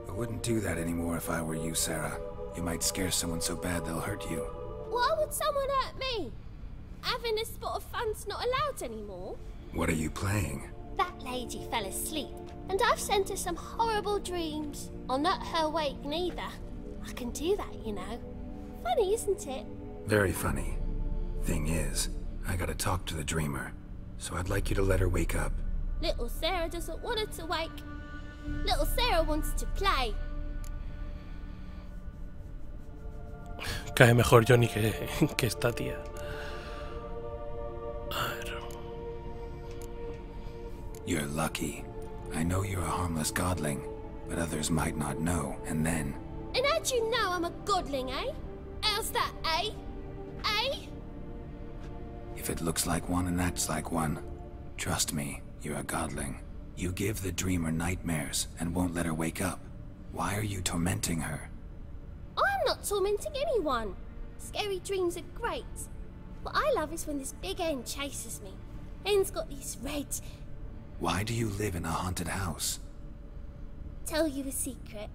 I wouldn't do that anymore if I were you, Sarah. You might scare someone so bad they'll hurt you. Why would someone hurt me? Having a spot of fun's not allowed anymore. What are you playing? That lady fell asleep, and I've sent her some horrible dreams. I'll not her awake neither. I can do that, you know. Funny, isn't it? Very funny. Thing is, I gotta talk to the dreamer, so I'd like you to let her wake up. Little Sarah doesn't want her to wake. Little Sarah wants to play. Cae mejor Johnny que esta tía. A ver. You're lucky. I know you're a harmless godling, but others might not know, and then... And how'd you know I'm a godling, eh? How's that, eh? Eh? If it looks like one and acts like one, trust me, you're a godling. You give the dreamer nightmares and won't let her wake up. Why are you tormenting her? I'm not tormenting anyone. Scary dreams are great. What I love is when this big hen chases me. Hen's got these red... Why do you live in a haunted house? Tell you a secret.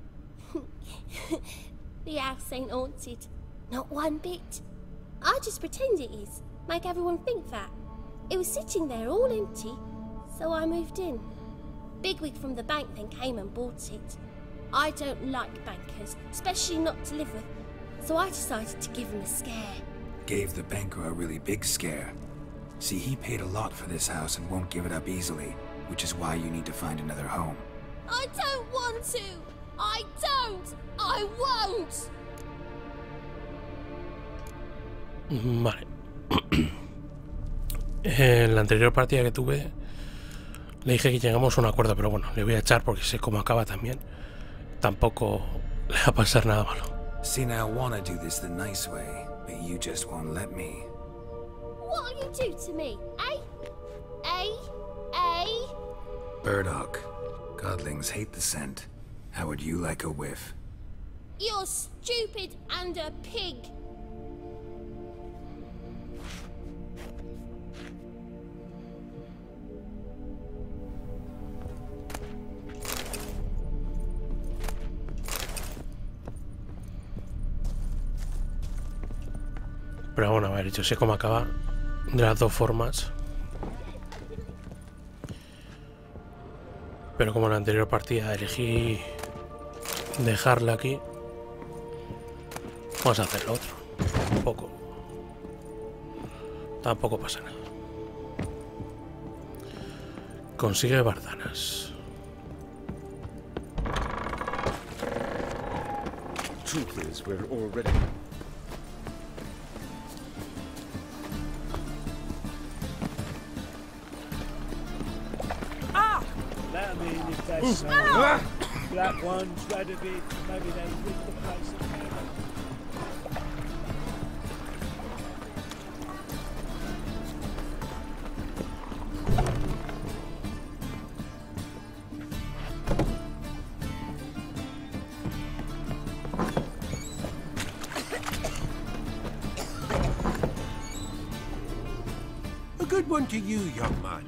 The house ain't haunted. Not one bit. I just pretend it is. Make everyone think that. It was sitting there all empty, so I moved in. Bigwig from the bank then came and bought it. I don't like bankers, especially not to live with, so I decided to give him a scare. Gave the banker a really big scare. See, he paid a lot for this house and won't give it up easily, which is why you need to find another home. I don't want to! I don't! I won't! Vale. En la anterior partida que tuve le dije que llegamos a un acuerdo, pero bueno, le voy a echar porque sé cómo acaba también. Tampoco le va a pasar nada malo. See, now I want to do this the nice way, but you just won't let me. What'll you do to me, eh? Eh? Eh? Burdock. Godlings hate the scent. How would you like a whiff? You're stupid and a pig. Pero bueno, a ver, yo sé cómo acaba de las dos formas. Pero como en la anterior partida elegí dejarla aquí, vamos a hacer lo otro. Tampoco pasa nada. Consigue bardanas. Truth is, we're already... Let them in if they're sorry. Black ones, red of it, maybe they rid the place of good one to you, young man.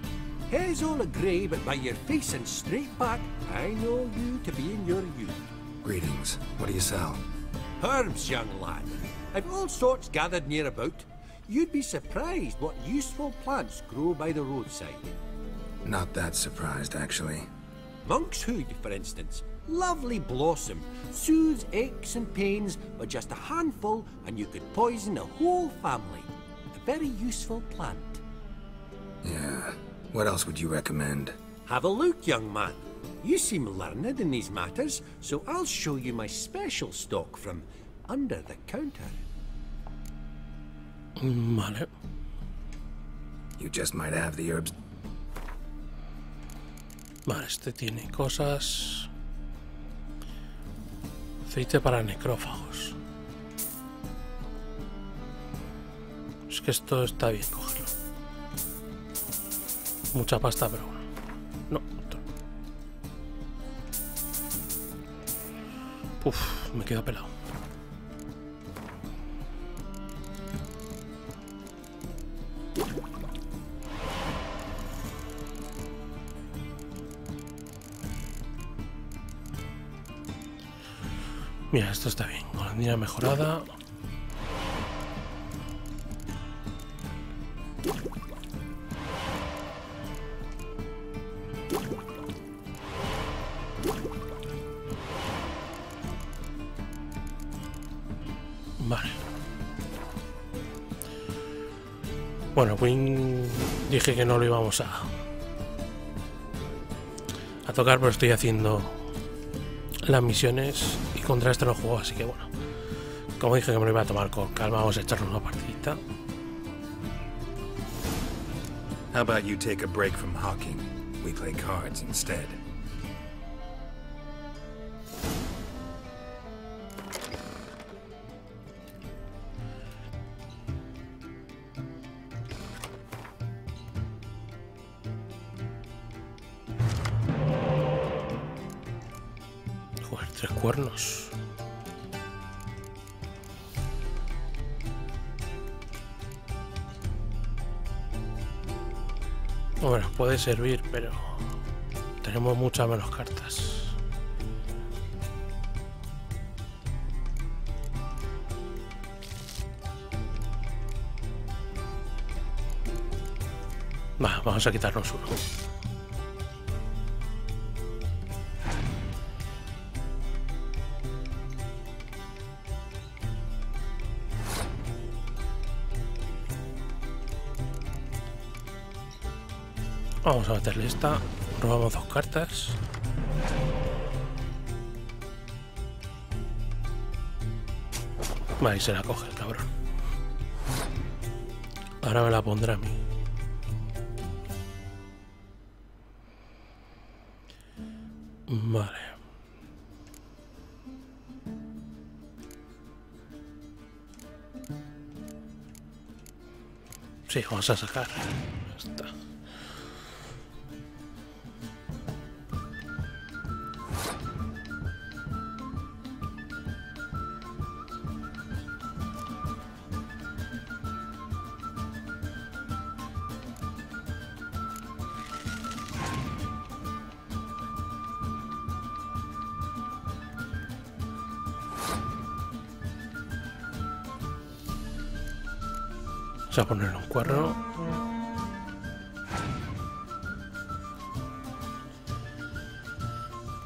Hair's all a grey, but by your face and straight back, I know you to be in your youth. Greetings. What do you sell? Herbs, young lad. I've all sorts gathered near about. You'd be surprised what useful plants grow by the roadside. Not that surprised, actually. Monk's hood, for instance. Lovely blossom. Soothes aches and pains, but just a handful and you could poison a whole family. A very useful plant. Yeah. What else would you recommend? Have a look, young man. You seem learned in these matters, so I'll show you my special stock from under the counter. Vale. You just might have the herbs. Vale, este tiene cosas. Aceite para necrófagos. Es que esto está bien cogerlo. Mucha pasta, pero bueno. No. Uf, me quedo pelado. Mira, esto está bien. Golondrina mejorada. Vale. Bueno, Wing dije que no lo íbamos a tocar, pero estoy haciendo las misiones y contra este no juego, así que bueno, como dije que me lo iba a tomar con calma, vamos a echarnos una partidita. How about you take a break from hawking? We play cards instead. Joder, 3 cuernos. Bueno, puede servir, pero tenemos muchas menos cartas. Va, vamos a quitarnos uno. Vamos a meterle esta. Robamos 2 cartas. Vale, y se la coge el cabrón. Ahora me la pondrá a mí. Vale. Sí, vamos a sacar. Ya está. Vamos a ponerle un cuerno.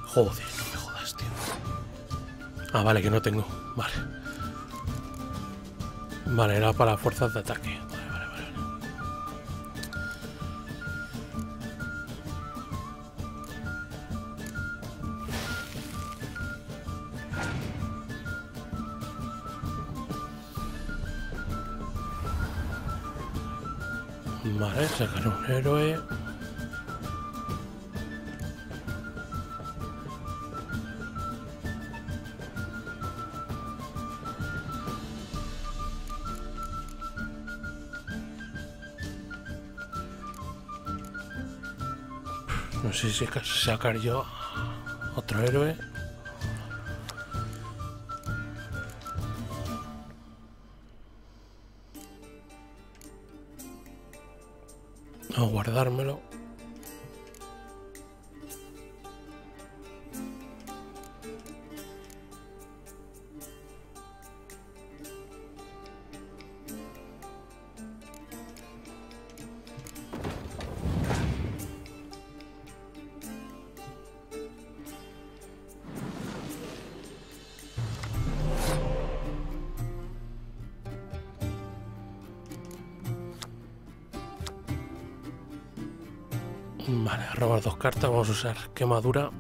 Joder, no me jodas, tío. Ah, vale, que no tengo. Vale. Vale, era para fuerzas de ataque. Vale, vale, vale. Vale, sacar un héroe. No sé si sacar yo otro héroe. A guardármelo. Vale, a robar 2 cartas. Vamos a usar quemadura.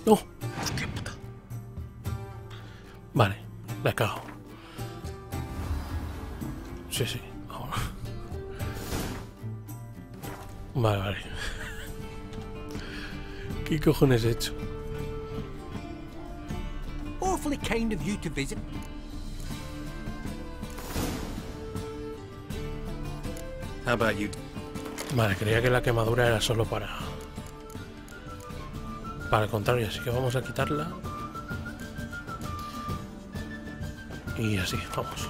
¡No! ¡Hostia puta! Vale, la cago. Sí, sí, vámonos. Vale, vale. ¿Qué cojones he hecho? Awfully kind of you to visit. How about you? Vale, creía que la quemadura era solo para el contrario, así que vamos a quitarla. Y así, vamos.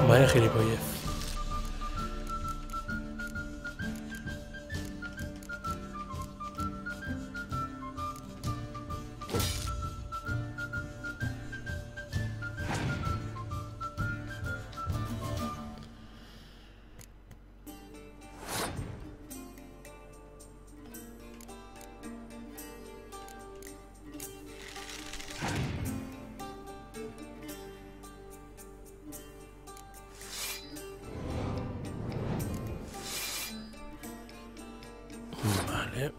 Vaya gilipollez. Vale.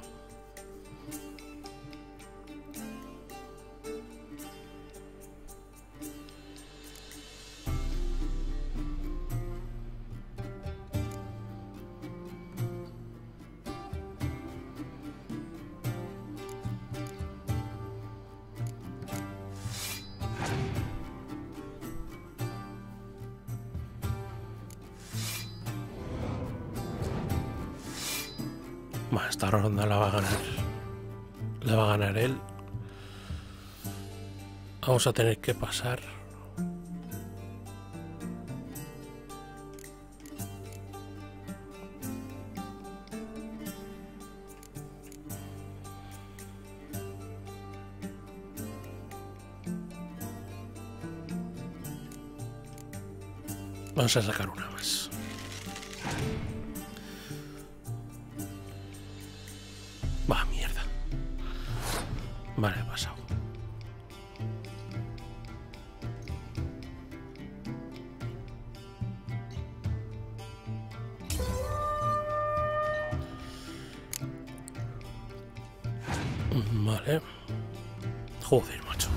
Bueno, esta ronda la va a ganar. La va a ganar él. Vamos a tener que pasar. Vamos a sacar una más. Va, mierda. Vale, he pasado. Vale. Joder, macho.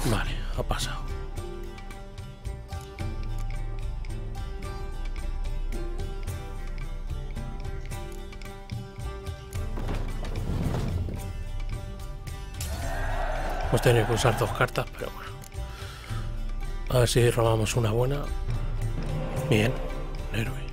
Vale, ha pasado. Hemos tenido que usar 2 cartas, pero bueno. A ver si robamos una buena. Bien, héroe.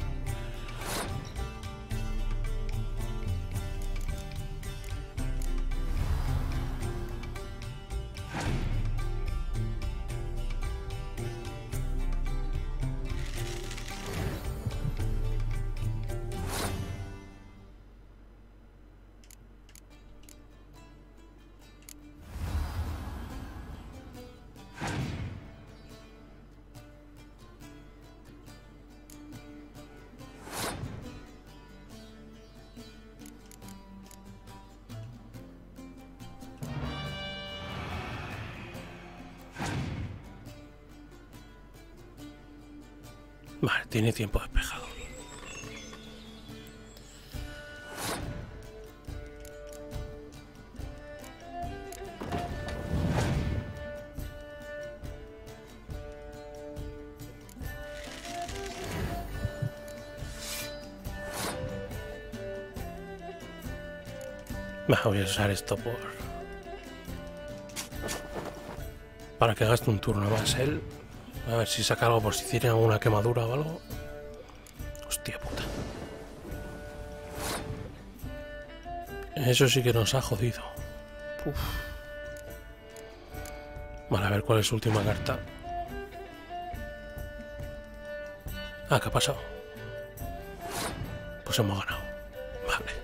Vale, tiene tiempo despejado. Voy a usar esto por Para que gaste un turno más él. A ver si saca algo por si tiene alguna quemadura o algo. Hostia puta. Eso sí que nos ha jodido. Uf. Vale, a ver cuál es su última carta. Ah, ¿qué ha pasado? Pues hemos ganado. Vale.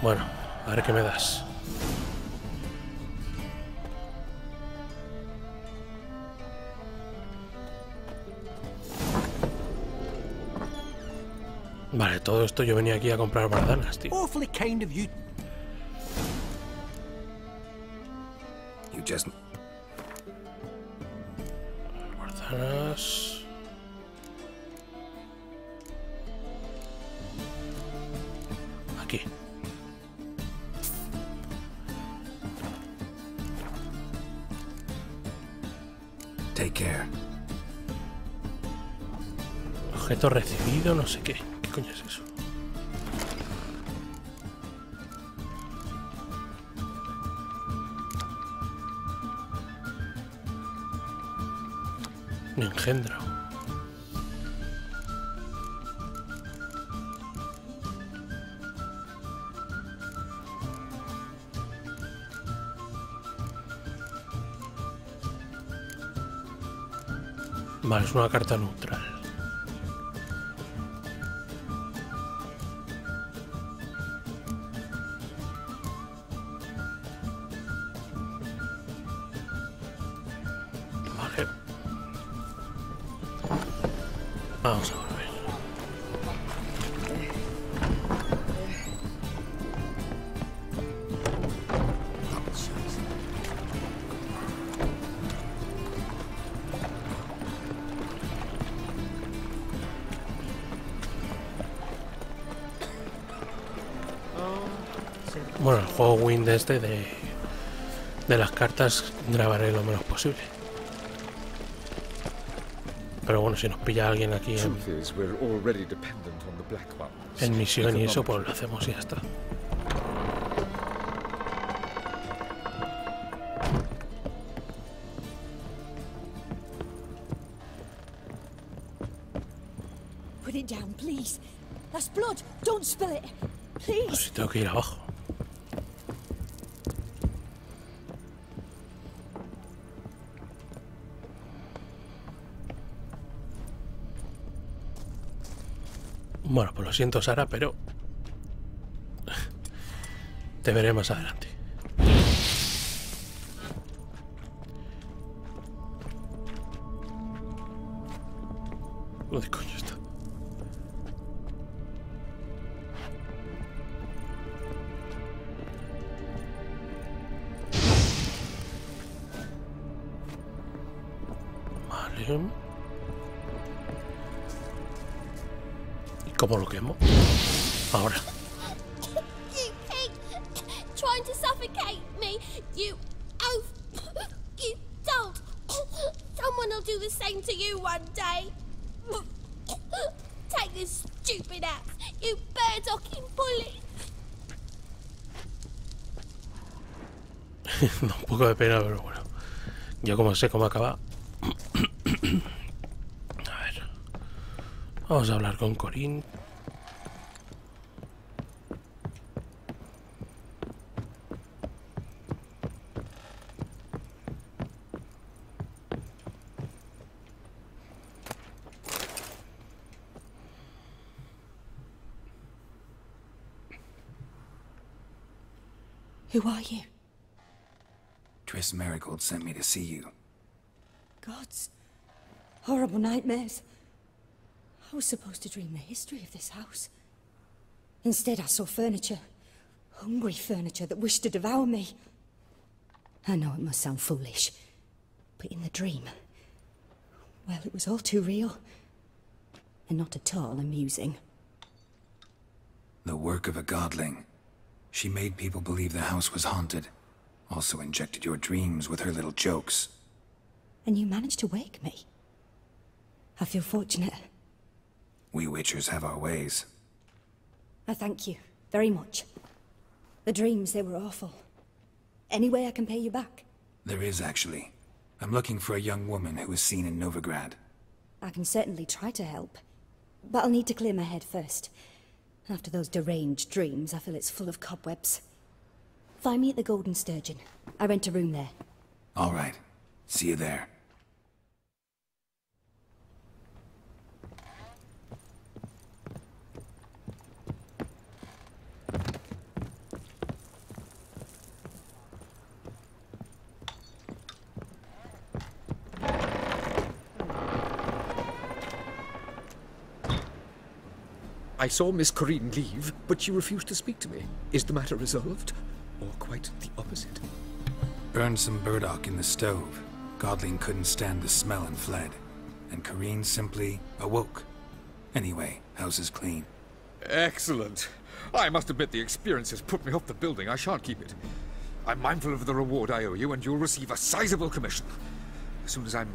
Bueno, a ver qué me das. Vale, todo esto yo venía aquí a comprar bardanas, tío. Awfully kind of you. You just... Bardanas... Aquí. Take care. Objeto recibido, no sé qué. ¿Qué coño es eso? Un engendro. Vale, es una carta neutral. Vale. Vamos a volver. Bueno, el juego Wind este de las cartas grabaré lo menos posible. Pero bueno, si nos pilla alguien aquí en misión y eso, pues lo hacemos y ya está. Put it down, please. That's blood. Don't spill it. Please. Pues si tengo que ir abajo. Bueno, pues lo siento, Sara, pero te veré más adelante. ¿Dónde coño está? Vale. ¿Cómo lo quemo? Ahora. You pig! Trying to suffocate me! You oaf! You dolt! Someone will do the same to you one day! Take this stupid axe, you bird-docking bully! Da un poco de pena, pero bueno. Yo como sé cómo acaba. A ver. Vamos a hablar con Corín. Who are you? Triss Marigold sent me to see you. Gods. Horrible nightmares. I was supposed to dream the history of this house. Instead, I saw furniture. Hungry furniture that wished to devour me. I know it must sound foolish, but in the dream, well, it was all too real. And not at all amusing. The work of a godling. She made people believe the house was haunted. Also injected your dreams with her little jokes. And you managed to wake me. I feel fortunate. We Witchers have our ways. I thank you. Very much. The dreams, they were awful. Any way I can pay you back? There is, actually. I'm looking for a young woman who was seen in Novigrad. I can certainly try to help. But I'll need to clear my head first. After those deranged dreams, I feel it's full of cobwebs. Find me at the Golden Sturgeon. I rent a room there. All right. See you there. I saw Miss Corinne leave, but she refused to speak to me. Is the matter resolved? Or quite the opposite? Burned some burdock in the stove. Godling couldn't stand the smell and fled. And Corinne simply awoke. Anyway, house is clean. Excellent. I must admit the experience has put me off the building. I shan't keep it. I'm mindful of the reward I owe you, and you'll receive a sizable commission. As soon as I'm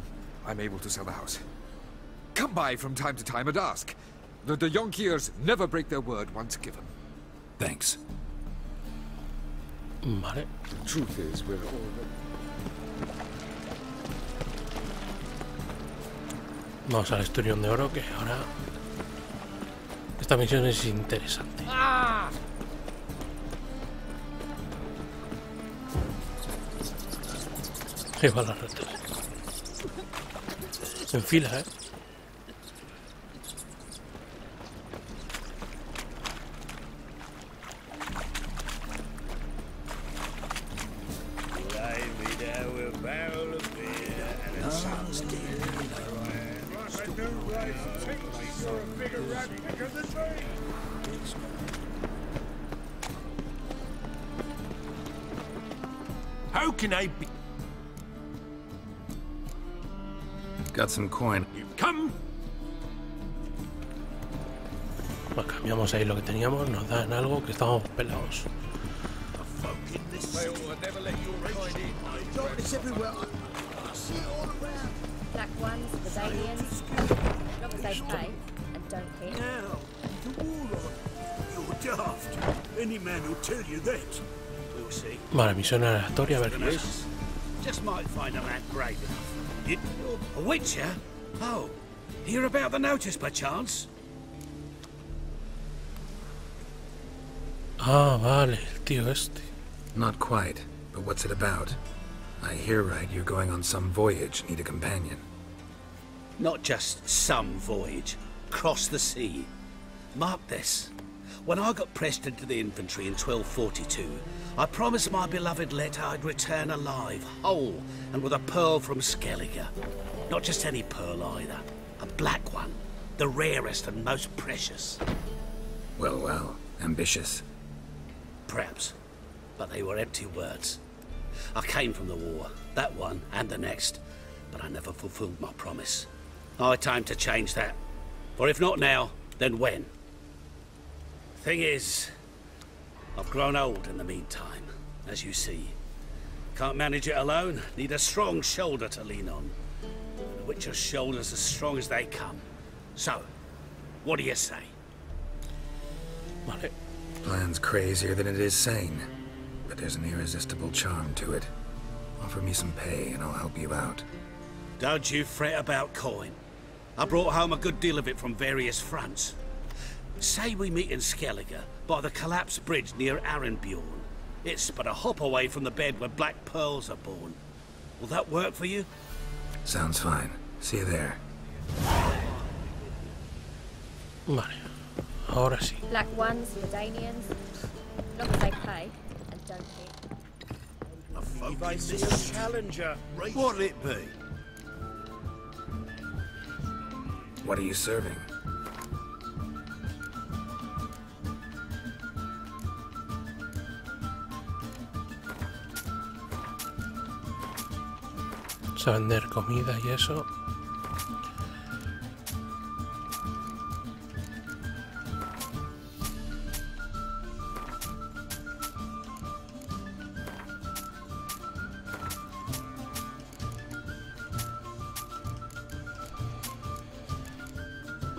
able to sell the house. Come by from time to time and ask. The de Jonkiers never break their word once given. Thanks. Vale. The truth is, we're already... Vamos al Esturión de Oro, que ahora... Esta misión es interesante. Ah! Ahí va la rata. En fila, ¿eh? How can I be? Got some coin. Come. Pues cambiamos ahí lo que teníamos, nos dan algo que estamos pelados. Black ones, the Dalians, long as they pay and don't hit. Now, the warlord. You're daft. Any man will tell you that. We'll see. Vale, misión aleatoria, a ver qué es. Just might find a man brave enough. You, a witcher? Oh, hear about the notice by chance? Ah, vale, el tío este. Not quite, but what's it about? I hear right you're going on some voyage, need a companion. Not just some voyage. Cross the sea. Mark this. When I got pressed into the infantry in 1242, I promised my beloved Let I'd return alive, whole, and with a pearl from Skellige. Not just any pearl either. A black one. The rarest and most precious. Well, well. Ambitious. Perhaps. But they were empty words. I came from the war. That one, and the next. But I never fulfilled my promise. High time to change that. For if not now, then when? Thing is, I've grown old in the meantime, as you see. Can't manage it alone, need a strong shoulder to lean on. And a witcher's shoulder's as strong as they come. So, what do you say? Vale. Plan's crazier than it is sane, but there's an irresistible charm to it. Offer me some pay and I'll help you out. Don't you fret about coin. I brought home a good deal of it from various fronts. Say we meet in Skellige, by the collapsed bridge near Arenbjorn. It's but a hop away from the bed where black pearls are born. Will that work for you? Sounds fine. See you there. Vale. Ahora sí. Black ones, the Dalians, long as they pay and don't hit. If I see a challenger, what'll it be? What are you serving? Vamos a vender comida y eso.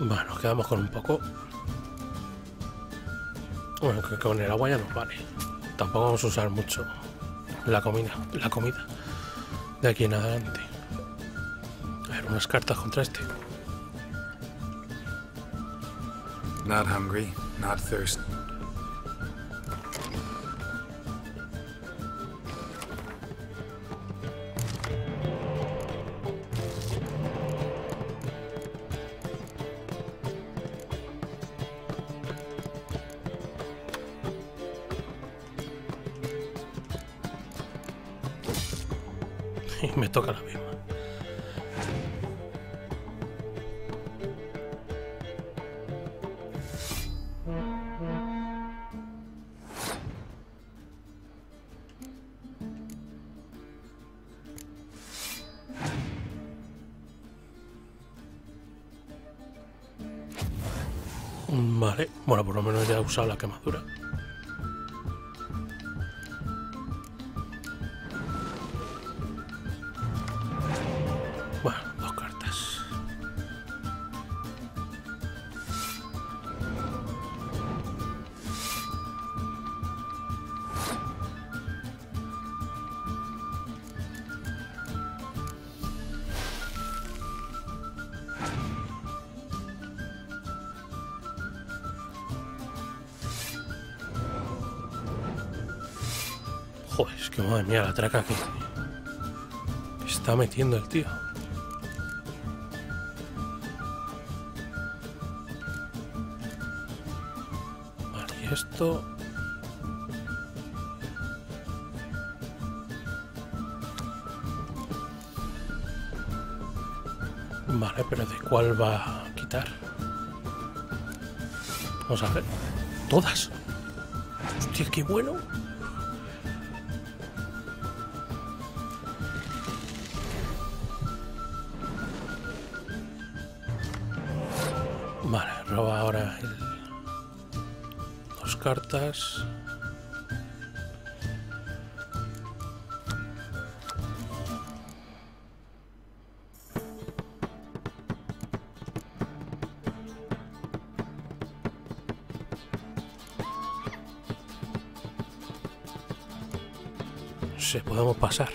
Bueno, nos quedamos con un poco. Bueno, que con el agua ya nos vale. Tampoco vamos a usar mucho la comida de aquí en adelante. A ver, unas cartas contra este. Not hungry, not thirsty. Y me toca la misma. Vale, bueno, por lo menos ya he usado la quemadura. Bueno, 2 cartas. Joder, es que madre mía la traca que está metiendo el tío. Vale, y esto... Vale, pero ¿de cuál va a quitar? Vamos a ver. Todas. Hostia, qué bueno. Vale, roba ahora el... 2 cartas. No sé, podemos pasar.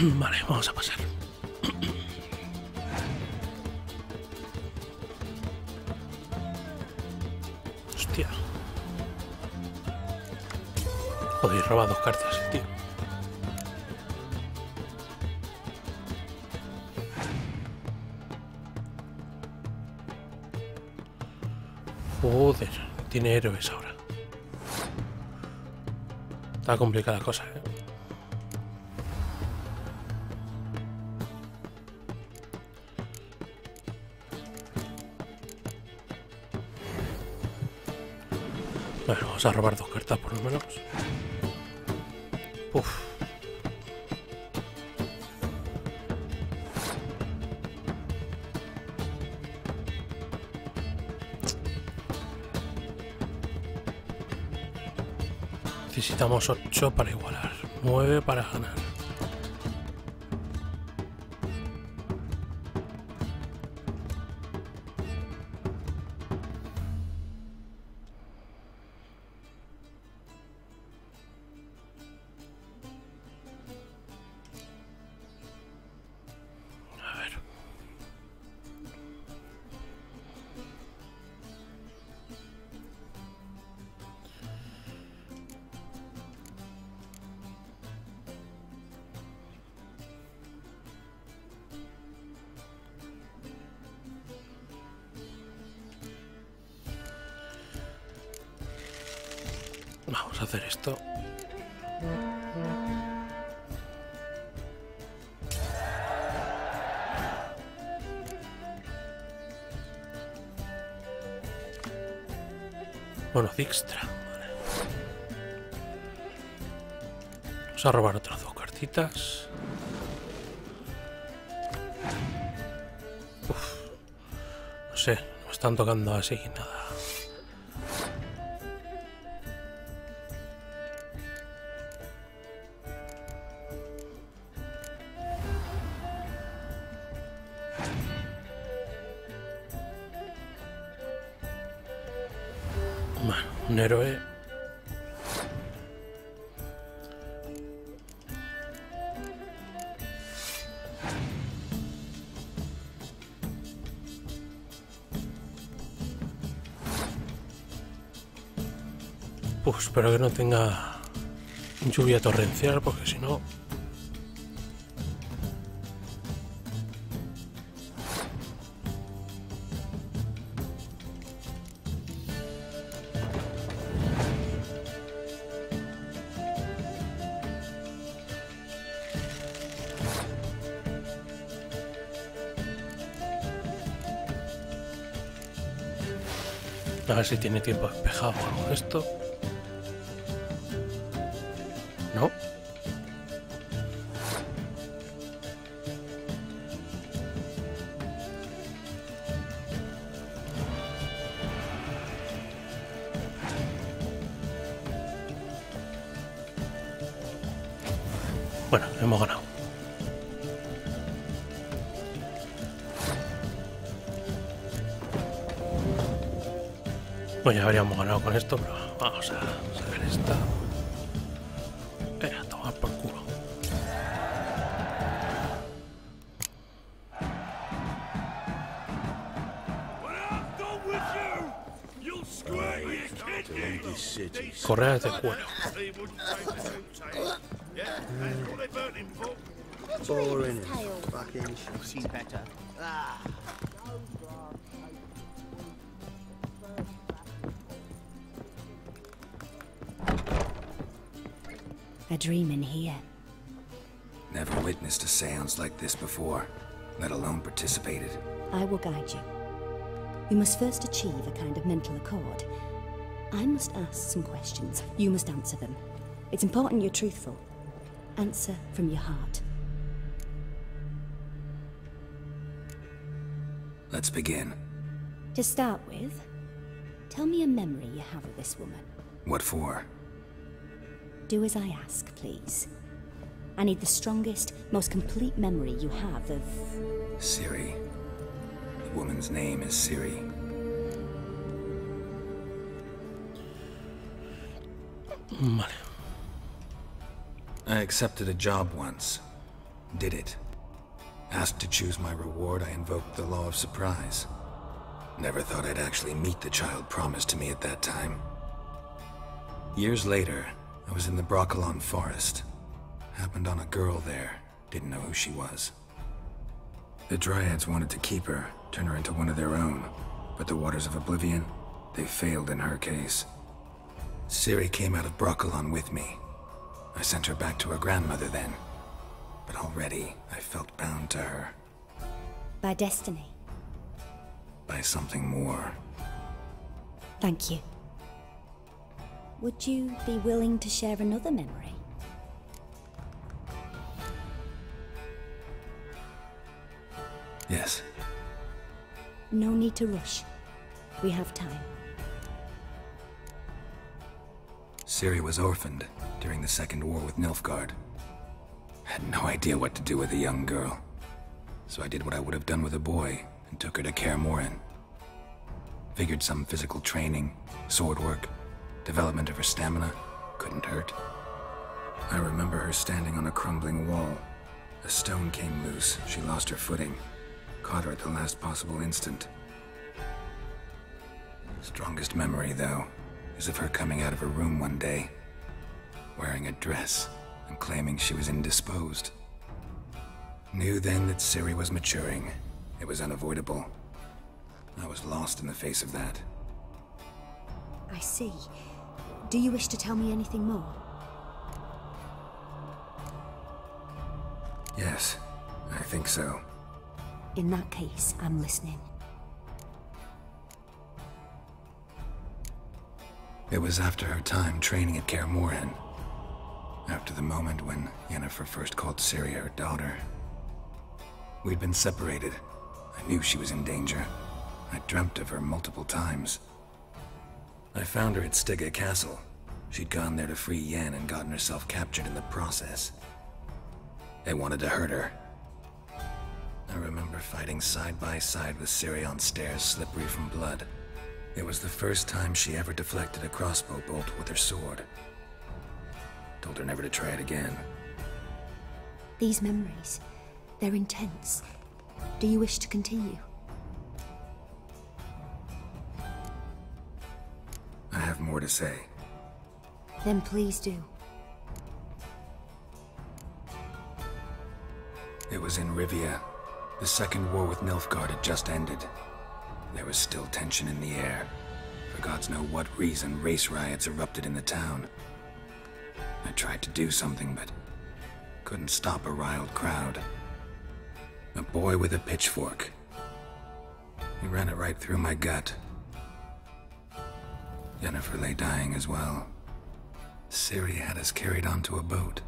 Vale, vamos a pasar. Hostia. Joder, roba 2 cartas, tío. Joder, tiene héroes ahora. Está complicada la cosa, ¿eh? Bueno, vamos a robar 2 cartas por lo menos. Uf. Necesitamos 8 para igualar, 9 para ganar. Vamos a hacer esto. Bueno, Dijkstra. Vale. Vamos a robar otras 2 cartitas. Uf. No sé, no me están tocando así nada. Bueno, un héroe. Pues espero que no tenga lluvia torrencial, porque si no... A ver si tiene tiempo despejado o algo de esto. ¿No? Bueno, hemos ganado. Pues ya habríamos ganado con esto, pero vamos a sacar esta. A tomar por culo. Correas de cuero. Boring. Fucking she's better. A dream in here. Never witnessed a seance like this before, let alone participated. I will guide you. We must first achieve a kind of mental accord. I must ask some questions. You must answer them. It's important you're truthful. Answer from your heart. Let's begin. To start with, tell me a memory you have of this woman. What for? Do as I ask, please. I need the strongest, most complete memory you have of... Ciri. The woman's name is Ciri. Vale. I accepted a job once. Did it. Asked to choose my reward, I invoked the law of surprise. Never thought I'd actually meet the child promised to me at that time. Years later, I was in the Broccolon forest. Happened on a girl there. Didn't know who she was. The Dryads wanted to keep her, turn her into one of their own. But the Waters of Oblivion, they failed in her case. Ciri came out of Broccolon with me. I sent her back to her grandmother then. But already, I felt bound to her. By destiny. By something more. Thank you. Would you be willing to share another memory? Yes. No need to rush. We have time. Ciri was orphaned during the Second War with Nilfgaard. Had no idea what to do with a young girl. So I did what I would have done with a boy and took her to Kaer Morhen. Figured some physical training, sword work, development of her stamina couldn't hurt. I remember her standing on a crumbling wall. A stone came loose, she lost her footing. Caught her at the last possible instant. Strongest memory, though, is of her coming out of her room one day, wearing a dress and claiming she was indisposed. Knew then that Ciri was maturing. It was unavoidable. I was lost in the face of that. I see. Do you wish to tell me anything more? Yes, I think so. In that case, I'm listening. It was after her time training at Kaer Morhen. After the moment when Yennefer first called Ciri her daughter. We'd been separated. I knew she was in danger. I dreamt of her multiple times. I found her at Stygga Castle. She'd gone there to free Yen and gotten herself captured in the process. They wanted to hurt her. I remember fighting side by side with Ciri on stairs slippery from blood. It was the first time she ever deflected a crossbow bolt with her sword. Told her never to try it again. These memories, they're intense. Do you wish to continue? I have more to say. Then please do. It was in Rivia. The second war with Nilfgaard had just ended. There was still tension in the air. For gods know what reason, race riots erupted in the town. I tried to do something, but couldn't stop a riled crowd. A boy with a pitchfork. He ran it right through my gut. Yennefer lay dying as well. Ciri had us carried onto a boat.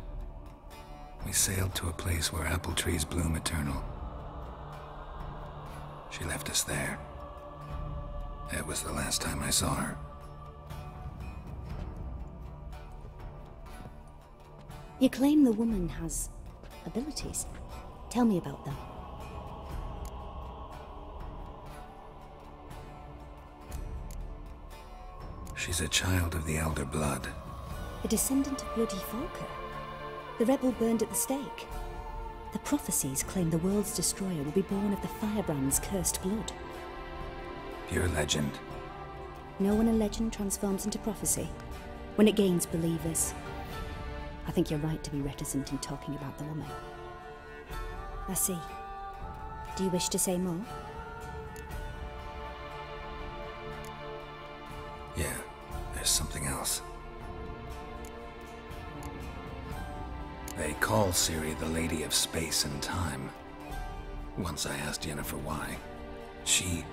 We sailed to a place where apple trees bloom eternal. She left us there. That was the last time I saw her. You claim the woman has abilities. Tell me about them. She's a child of the Elder Blood. A descendant of bloody Falker. The rebel burned at the stake. The prophecies claim the world's destroyer will be born of the Firebrand's cursed blood. Pure legend. Know when a legend transforms into prophecy? When it gains believers. I think you're right to be reticent in talking about the woman. I see. Do you wish to say more? Yeah, there's something else. They call Ciri the Lady of Space and Time. Once I asked Yennefer why. She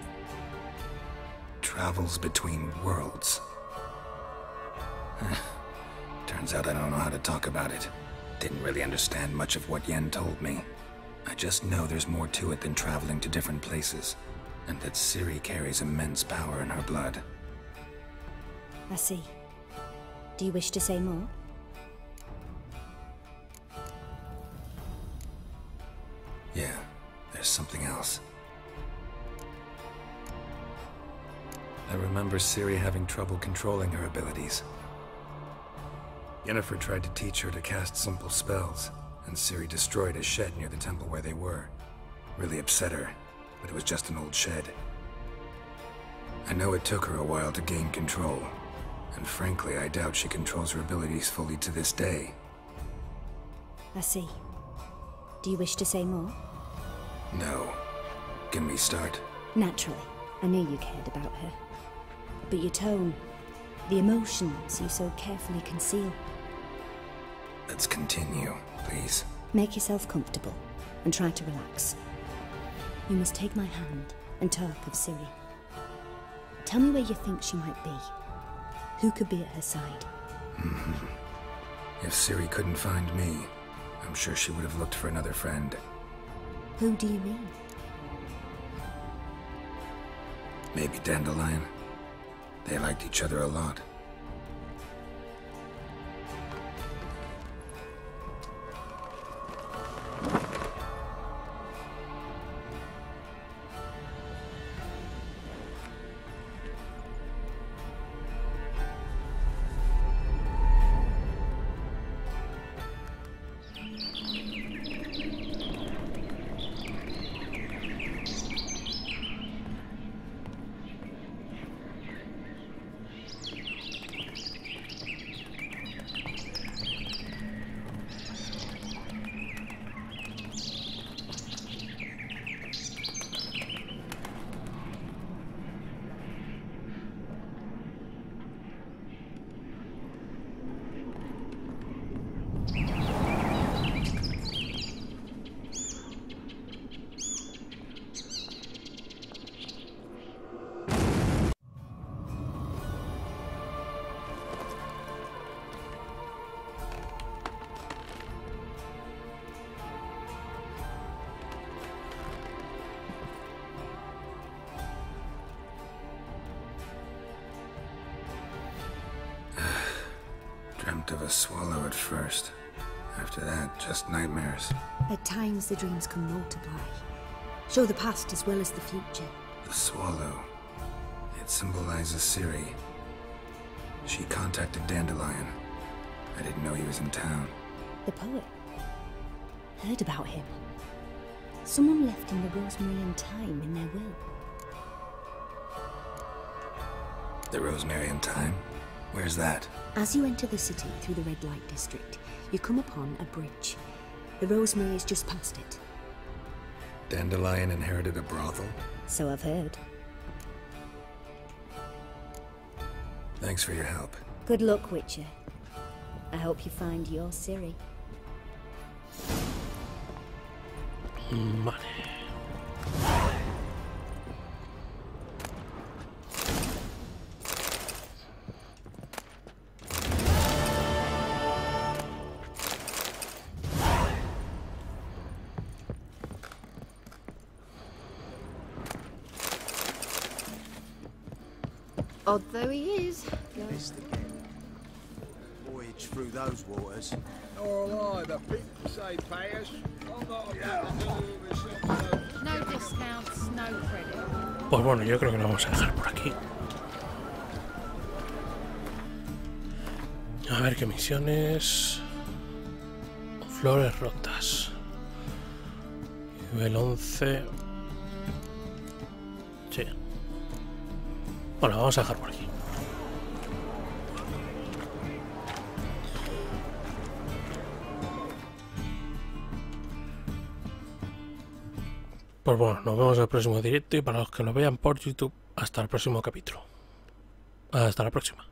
travels between worlds. Turns out I don't know how to talk about it. Didn't really understand much of what Yen told me. I just know there's more to it than traveling to different places, and that Ciri carries immense power in her blood. I see. Do you wish to say more? Yeah, there's something else. I remember Ciri having trouble controlling her abilities. Yennefer tried to teach her to cast simple spells, and Ciri destroyed a shed near the temple where they were. Really upset her, but it was just an old shed. I know it took her a while to gain control, and frankly, I doubt she controls her abilities fully to this day. I see. Do you wish to say more? No. Can we start? Naturally. I knew you cared about her. But your tone, the emotions you so carefully conceal. Let's continue, please. Make yourself comfortable and try to relax. You must take my hand and talk of Ciri. Tell me where you think she might be. Who could be at her side? If Ciri couldn't find me, I'm sure she would have looked for another friend. Who do you mean? Maybe Dandelion. They liked each other a lot. dreamt of a swallow at first. After that, just nightmares. At times, the dreams can multiply. Show the past as well as the future. The swallow. It symbolizes Ciri. She contacted Dandelion. I didn't know he was in town. The poet. Heard about him. Someone left him the rosemary and thyme in their will. The rosemary and thyme? Where's that? As you enter the city through the red light district, you come upon a bridge. The rosemary is just past it. Dandelion inherited a brothel? So I've heard. Thanks for your help. Good luck, Witcher. I hope you find your Ciri. Vale. Odd though he is. Missed again. Voyage through those waters. All right, the people say pay us. I'm not a No discounts, no credit. Pues bueno, yo creo que lo vamos a dejar por aquí. A ver qué misiones. Flores rotas. Nivel 11. Sí. Bueno, vamos a dejar por aquí. Pues bueno, nos vemos en el próximo directo y para los que lo vean por YouTube, hasta el próximo capítulo. Hasta la próxima.